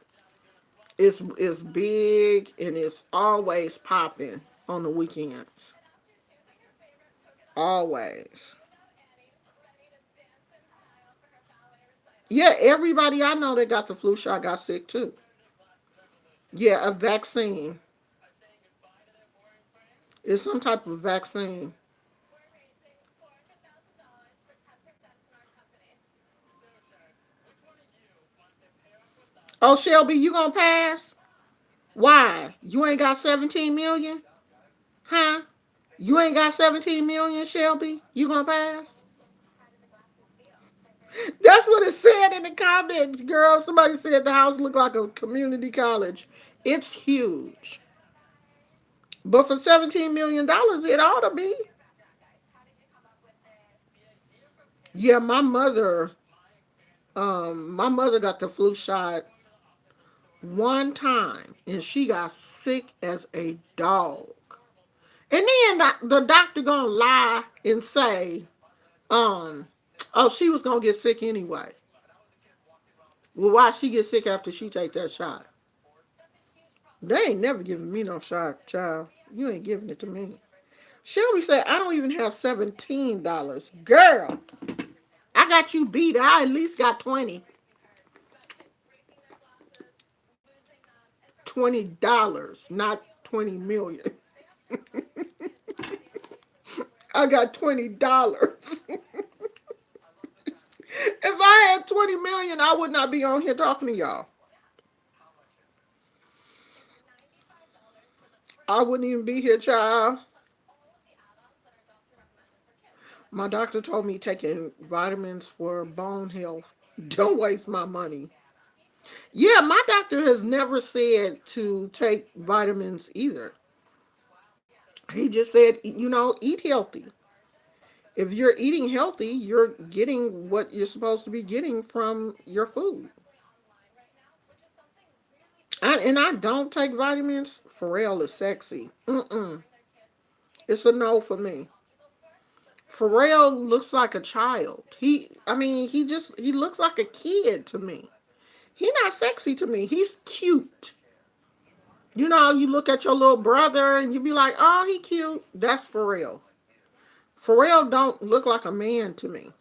it's big and it's always popping on the weekends. Always. Yeah, everybody I know that got the flu shot got sick too. Yeah, a vaccine. It's some type of vaccine. Oh, Shelby, you gonna pass? Why? You ain't got 17 million? Huh? You ain't got 17 million, Shelby? You gonna pass? That's what it said in the comments, girl. Somebody said the house looked like a community college. It's huge. But for $17 million, it ought to be. Yeah, my mother got the flu shot one time and she got sick as a dog. And then the doctor gonna lie and say, um, oh, she was gonna get sick anyway. Well, why she get sick after she take that shot? They ain't never giving me no shot, child. You ain't giving it to me. Shelby said, I don't even have $17. Girl, I got you beat. I at least got 20. $20, not 20 million. I got $20. If I had 20 million, I would not be on here talking to y'all. I wouldn't even be here, child. My doctor told me taking vitamins for bone health. Don't waste my money. Yeah, my doctor has never said to take vitamins either. He just said, eat healthy. If you're eating healthy, you're getting what you're supposed to be getting from your food. And I don't take vitamins. Pharrell is sexy. Mm-mm. It's a no for me. Pharrell looks like a child. He looks like a kid to me. He not sexy to me. He's cute. You look at your little brother and you be like, oh, he cute. That's Pharrell. Pharrell don't look like a man to me.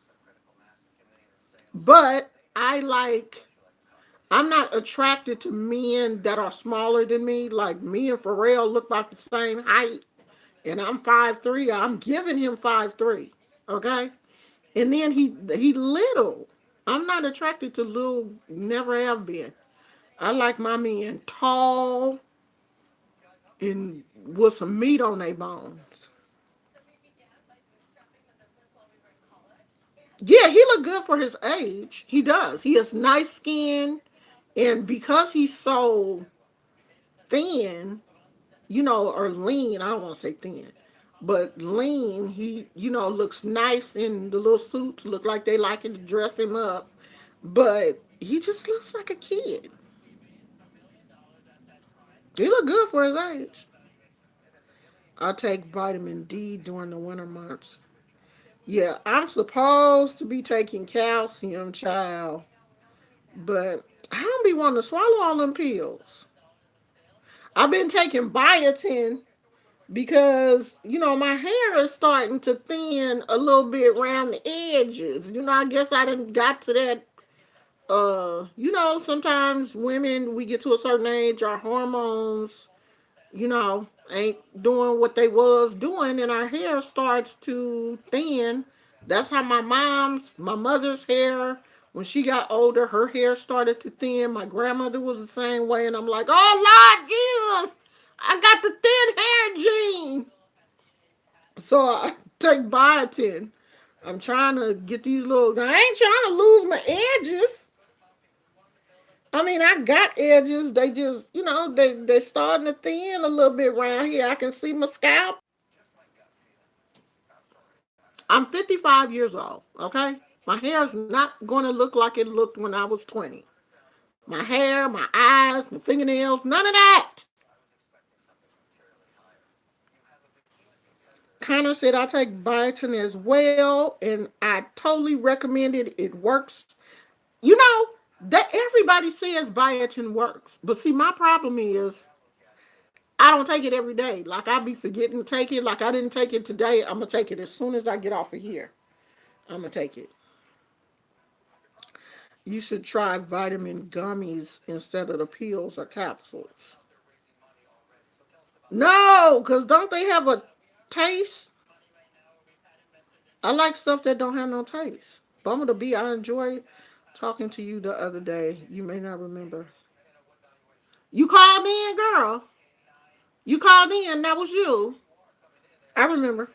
But I'm not attracted to men that are smaller than me. Like me and Pharrell look like the same height. And I'm 5'3". I'm giving him 5'3". Okay? And then he little. I'm not attracted to little, never have been. I like my men tall and with some meat on their bones. Yeah, he look good for his age. He does. He has nice skin, and because he's so thin, or lean. I don't want to say thin, but lean. He, looks nice in the little suits. Look like they like it to dress him up, but he just looks like a kid. He look good for his age. I take vitamin D during the winter months. Yeah, I'm supposed to be taking calcium, child, but I don't be wanting to swallow all them pills. I've been taking biotin because my hair is starting to thin a little bit around the edges. I guess I didn't got to that. Sometimes women, we get to a certain age, our hormones, ain't doing what they was doing, and our hair starts to thin. That's how my mother's hair, when she got older, her hair started to thin. My grandmother was the same way, and I'm like, oh Lord Jesus, I got the thin hair gene. So I take biotin. I'm trying to get these little. I ain't trying to lose my edges. I got edges. They just, they starting to thin a little bit around here. I can see my scalp. I'm 55 years old. Okay, my hair is not going to look like it looked when I was 20. My hair, my eyes, my fingernails, none of that. Connor said I take biotin as well, and I totally recommend it. It works. You know that everybody says biotin works, but see, my problem is I don't take it every day. Like I be forgetting to take it. Like I didn't take it today. I'm gonna take it as soon as I get off of here. I'm gonna take it. You should try vitamin gummies instead of the pills or capsules. No, because don't they have a taste? I like stuff that don't have no taste. Bummer to be. I enjoyed talking to you the other day. You may not remember. You called in, girl. You called in. That was you. I remember.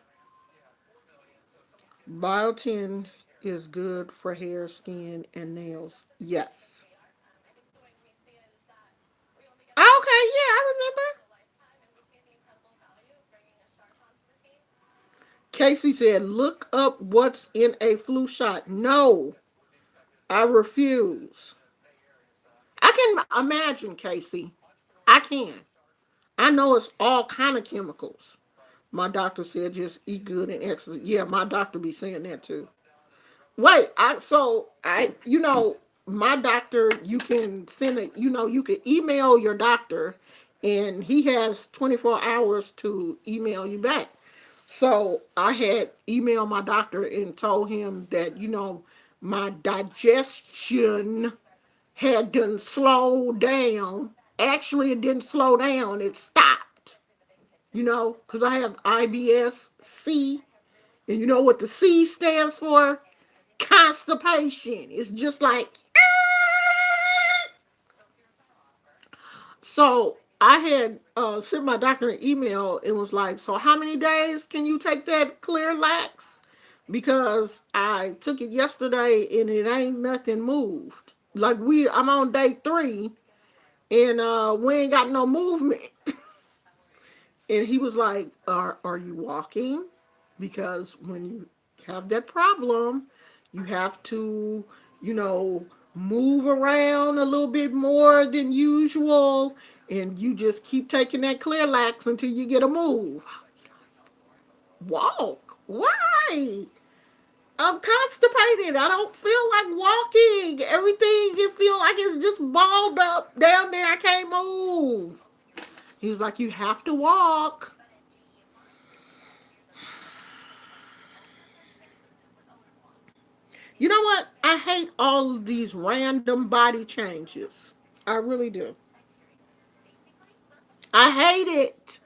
Biotin is good for hair, skin, and nails. Yes. Okay, yeah, I remember. Casey said, look up what's in a flu shot. No, I refuse. I can imagine, Casey. I can. I know it's all kind of chemicals. My doctor said just eat good and exercise. Yeah, my doctor be saying that too. Wait, my doctor, you can send it, you can email your doctor and he has 24 hours to email you back. So I had emailed my doctor and told him that, my digestion had done slowed down. Actually, it didn't slow down, it stopped, because I have IBS C. And you know what the C stands for? Constipation. It's just like, so I had sent my doctor an email and was like, so how many days can you take that Clear Lax? Because I took it yesterday and it ain't nothing moved. Like I'm on day 3 and we ain't got no movement. And he was like, are you walking? Because when you have that problem, you have to, you know, move around a little bit more than usual. And you just keep taking that Clearlax until you get a move. walk. Why? I'm constipated. I don't feel like walking. Everything just feel like it's just balled up down there. I can't move. He's like, you have to walk. You know what? I hate all of these random body changes. I really do. I hate it.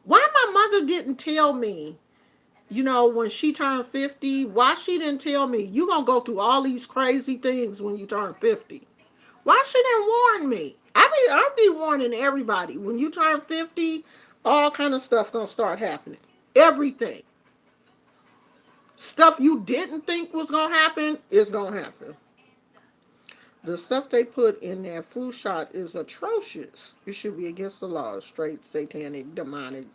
Why my mother didn't tell me, when she turned 50, why she didn't tell me, you going to go through all these crazy things when you turn 50? Why she didn't warn me? I'll be warning everybody. When you turn 50, all kind of stuff going to start happening. Everything. Stuff you didn't think was going to happen is going to happen. The stuff they put in that flu shot is atrocious. It should be against the law. Straight satanic, demonic.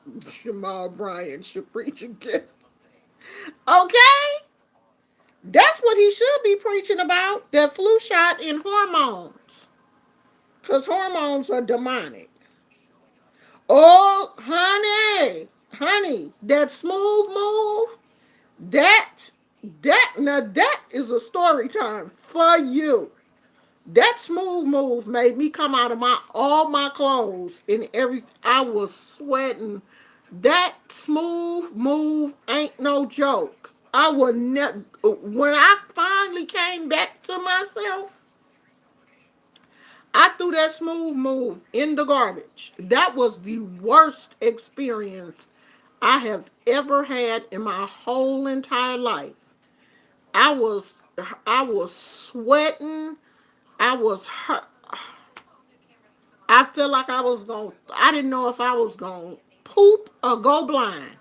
Jamal Bryant should preach against. Okay? That's what he should be preaching about. That flu shot and hormones. Because hormones are demonic. Oh, honey, that smooth move, that is a story time for you. That smooth move made me come out of all my clothes and I was sweating. That smooth move ain't no joke. I would never. When I finally came back to myself, I threw that smooth move in the garbage. That was the worst experience I have ever had in my whole entire life. I was I was sweating. I was hurt. I felt like I didn't know if I was going to poop or go blind.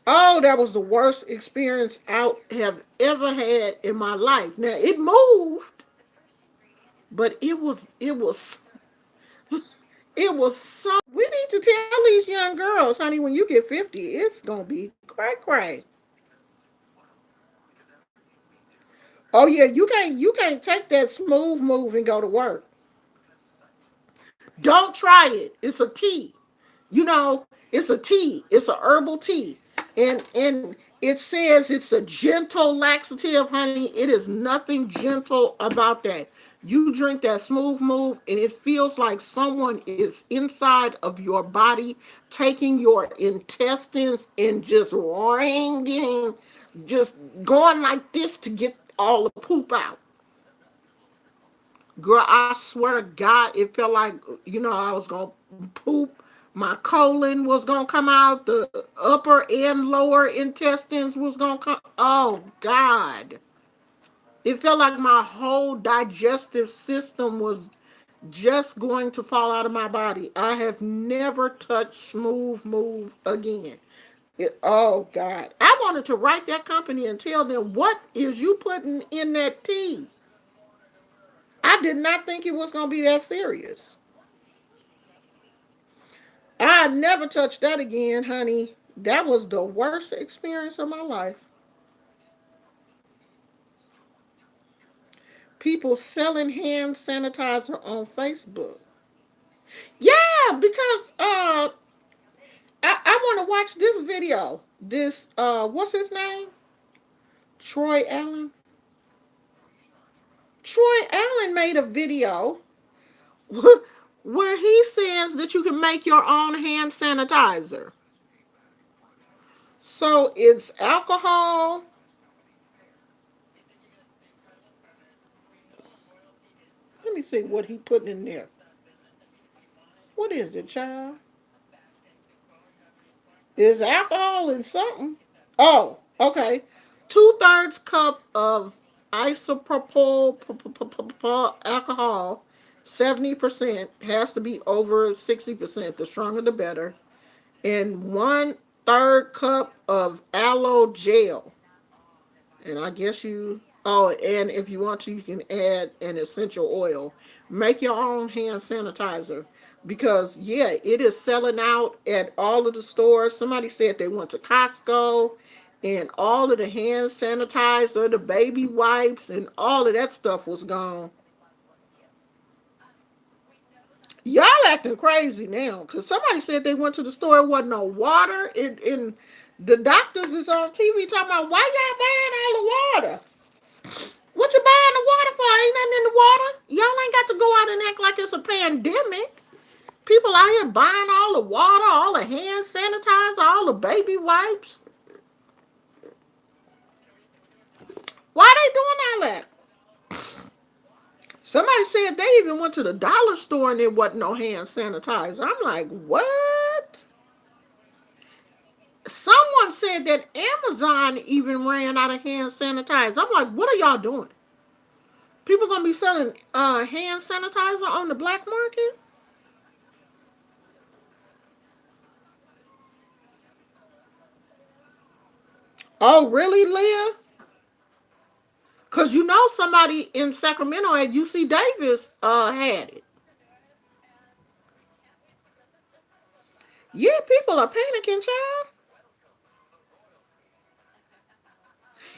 Oh, that was the worst experience I have ever had in my life. Now, it moved, but it was so. We need to tell these young girls, honey, when you get 50, it's going to be cray cray. Oh yeah, you can't take that smooth move and go to work. Don't try it. It's a tea. It's a tea. It's a herbal tea. And it says it's a gentle laxative, honey. It is nothing gentle about that. You drink that smooth move and it feels like someone is inside of your body taking your intestines and just wringing, just going like this to get all the poop out. Girl, I swear to God, it felt like, I was going to poop. My colon was going to come out. The upper and lower intestines was going to come. Oh, God. It felt like my whole digestive system was just going to fall out of my body. I have never touched Smooth Move again. Oh, God. I wanted to write that company and tell them, what is you putting in that tea? I did not think it was going to be that serious. I never touched that again, honey. That was the worst experience of my life. People selling hand sanitizer on Facebook. Yeah, because I want to watch this video. This what's his name? Troy Allen. Troy Allen made a video where he says that you can make your own hand sanitizer. So it's alcohol. Let me see what he put in there. What is it, child? Is alcohol in something? Oh, okay. 2/3 cup of isopropyl alcohol, 70%, has to be over 60%. The stronger the better. And 1/3 cup of aloe gel. And I guess and if you want to, you can add an essential oil. Make your own hand sanitizer. Because, yeah, it is selling out at all of the stores. Somebody said they went to Costco and all of the hand sanitizer, the baby wipes, and all of that stuff was gone. Y'all acting crazy now because somebody said they went to the store, it wasn't no water, and the doctors is on TV talking about why y'all buying all the water. What you buying the water for? Ain't nothing in the water. Y'all ain't got to go out and act like it's a pandemic. People out here buying all the water, all the hand sanitizer, all the baby wipes. Why they doing all that? Somebody said they even went to the dollar store and there wasn't no hand sanitizer. I'm like, what? Someone said that Amazon even ran out of hand sanitizer. I'm like, what are y'all doing? People gonna be selling hand sanitizer on the black market? Oh, really, Leah? Cause you know somebody in Sacramento at UC Davis had it. Yeah, people are panicking, child.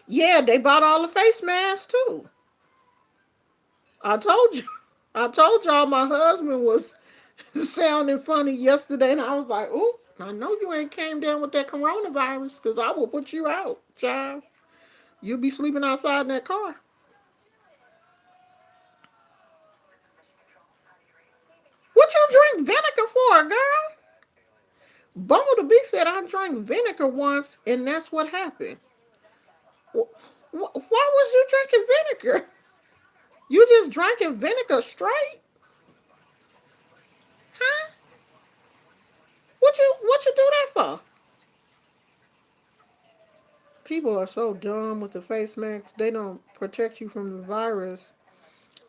Yeah, they bought all the face masks too. I told you. I told y'all my husband was sounding funny yesterday, and I was like, "Ooh, I know you ain't came down with that coronavirus, cause I will put you out, child. You'll be sleeping outside in that car." What you drink vinegar for, girl? Bumble the Bee said I drank vinegar once, and that's what happened. Why was you drinking vinegar? You just drinking vinegar straight? Huh? What you do that for? People are so dumb with the face masks. They don't protect you from the virus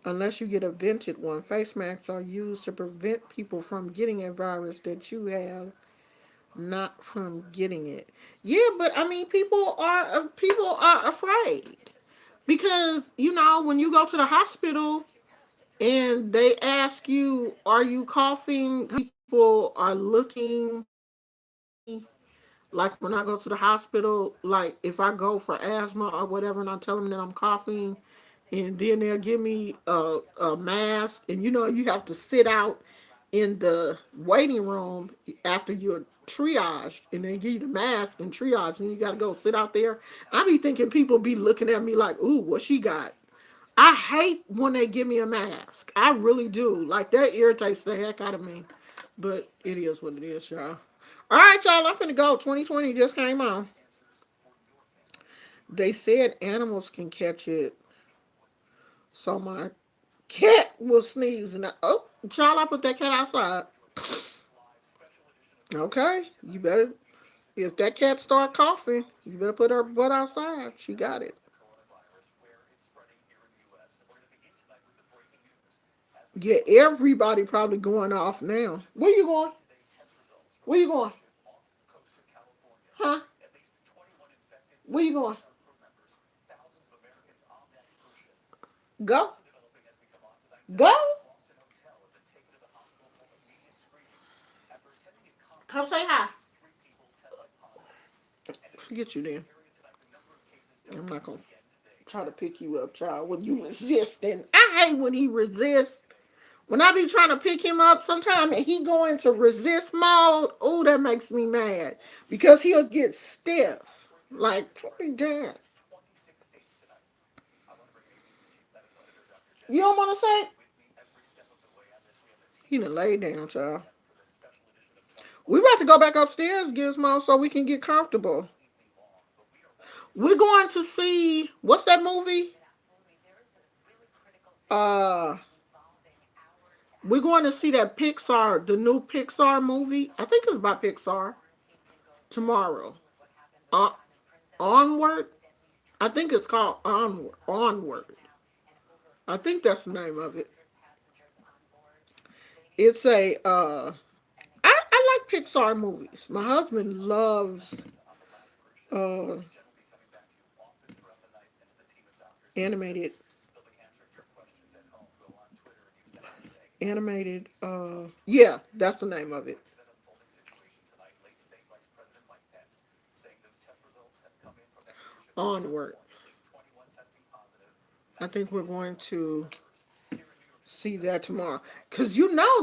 unless you get a vented one. Face masks are used to prevent people from getting a virus that you have, not from getting it. Yeah, but I mean, people are afraid because you know when you go to the hospital and they ask you, "Are you coughing?" People are looking like when I go to the hospital, like if I go for asthma or whatever, and I tell them that I'm coughing, and then they'll give me a mask, and you know you have to sit out in the waiting room after you're triaged, and they give you the mask and triage, and you got to go sit out there. I be thinking people be looking at me like, "Ooh, what she got?" I hate when they give me a mask. I really do. Like that irritates the heck out of me. But it is what it is, y'all. All right, y'all. I'm finna go. 2020 just came on. They said animals can catch it, so my cat will sneeze, and oh, child, I put that cat outside. Okay, you better. If that cat start coughing, you better put her butt outside. She got it. Yeah, everybody probably going off now. Where you going? Where you going? Huh? Where you going? Go. Go. Come say hi. Forget you then. I'm not gonna try to pick you up, child. When you resisting, I hate when he resists. When I be trying to pick him up, sometime and he go into resist mode. Oh, that makes me mad because he'll get stiff. Like put me down. You don't want to say? He done lay down, child. We about to go back upstairs, Gizmo, so we can get comfortable. We're going to see what's that movie? Uh, we're going to see that Pixar, the new Pixar movie. I think it's by Pixar tomorrow. Uh, Onward. I think it's called Onward. Onward. I think that's the name of it. It's a. I like Pixar movies. My husband loves uh animated animated. Yeah, that's the name of it. Onward. I think we're going to see that tomorrow. Cause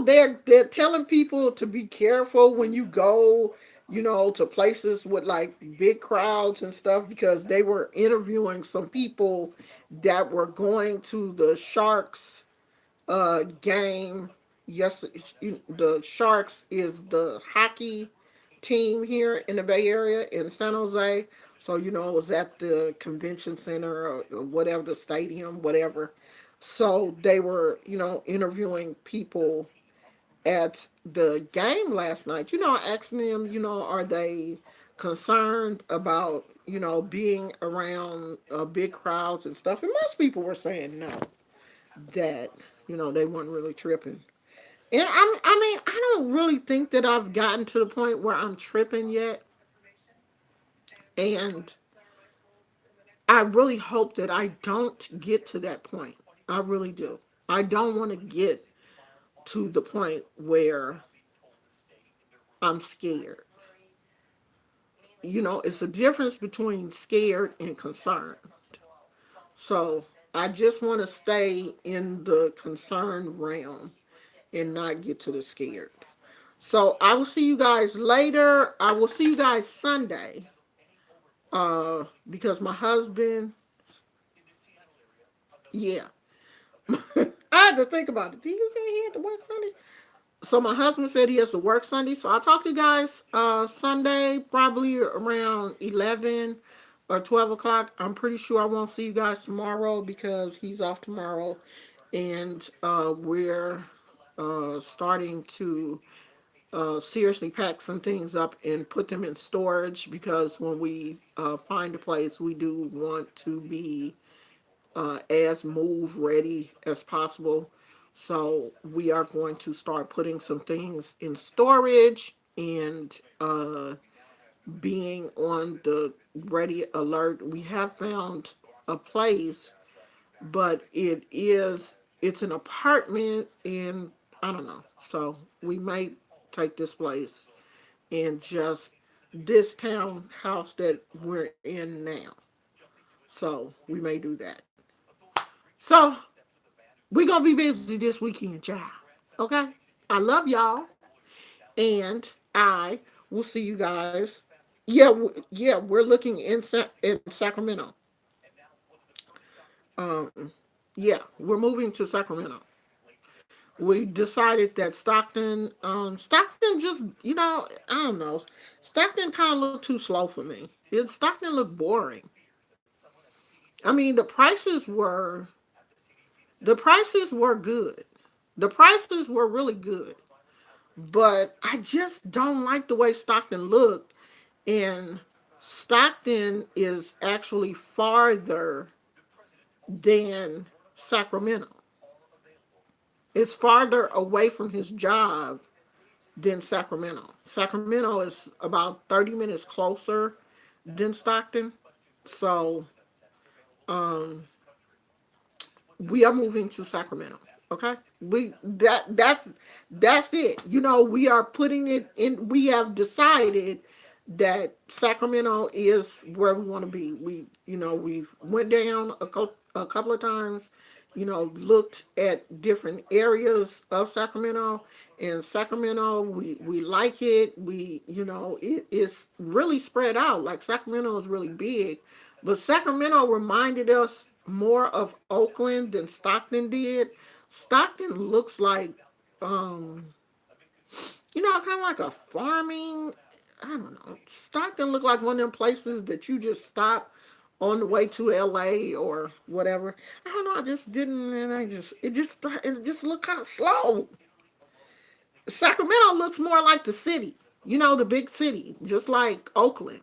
they're telling people to be careful when you go, to places with like big crowds and stuff because they were interviewing some people that were going to the Sharks game. Yes, the Sharks is the hockey team here in the Bay Area in San Jose. So, it was at the convention center or whatever, the stadium, whatever. So they were, interviewing people at the game last night, asking them, are they concerned about, being around big crowds and stuff? And most people were saying no, that, they weren't really tripping. And I don't really think that I've gotten to the point where I'm tripping yet. And I really hope that I don't get to that point. I really do. I don't want to get to the point where I'm scared. It's a difference between scared and concerned. So I just want to stay in the concerned realm and not get to the scared. So I will see you guys later. I will see you guys Sunday. Because my husband, yeah. I had to think about it. Did you say he had to work Sunday? So my husband said he has to work Sunday. So I'll talk to you guys Sunday, probably around 11 or 12 o'clock. I'm pretty sure I won't see you guys tomorrow because he's off tomorrow. And we're starting to seriously pack some things up and put them in storage because when we find a place, we do want to be as move ready as possible. So we are going to start putting some things in storage and being on the ready alert. We have found a place, but it's an apartment and I don't know. So we may take this place in just this townhouse that we're in now. So we may do that. So we're gonna be busy this weekend, child. Okay? I love y'all, and I will see you guys. Yeah, yeah, we're looking in Sacramento. Um, yeah, we're moving to Sacramento. We decided that Stockton just, I don't know. Stockton kind of looked too slow for me. Stockton looked boring. I mean, the prices were good. The prices were really good. But I just don't like the way Stockton looked. And Stockton is actually farther than Sacramento. It's farther away from his job than Sacramento. Sacramento is about 30 minutes closer than Stockton. So we are moving to Sacramento. Okay, that's it. We are putting it in. We have decided that Sacramento is where we want to be. We've went down a couple of times. Looked at different areas of Sacramento. And Sacramento, we like it. It's really spread out. Like Sacramento is really big, but Sacramento reminded us more of Oakland than Stockton did. Stockton looks like, um, kind of like a farming. I don't know. Stockton looked like one of them places that you just stop on the way to LA or whatever. I don't know. I just didn't, and it just looked kind of slow. Sacramento looks more like the city. The big city, just like Oakland.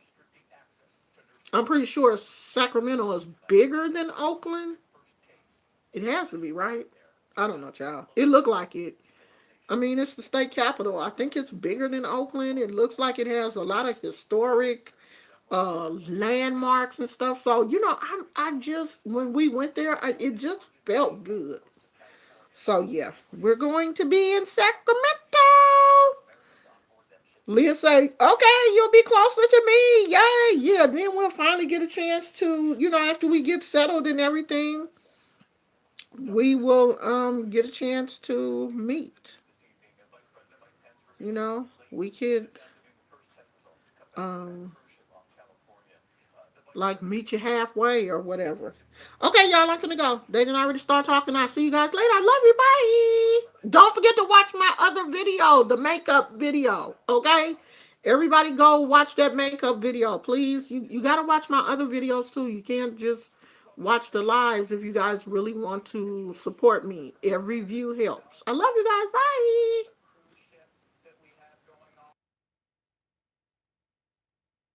I'm pretty sure Sacramento is bigger than Oakland. It has to be, right? I don't know, child. It looked like it. I mean, it's the state capital. I think it's bigger than Oakland. It looks like it has a lot of historic landmarks and stuff. So I just when we went there, it just felt good. So yeah, we're going to be in Sacramento. Leah say, "Okay, you'll be closer to me. Yay, yeah." Then we'll finally get a chance to, after we get settled and everything, we will get a chance to meet. We could um like meet you halfway or whatever. Okay, y'all, I'm finna go. They didn't already start talking. I'll see you guys later. I love you. Bye. Don't forget to watch my other video, the makeup video. Okay? Everybody go watch that makeup video, please. You gotta watch my other videos too. You can't just watch the lives if you guys really want to support me. Every view helps. I love you guys. Bye.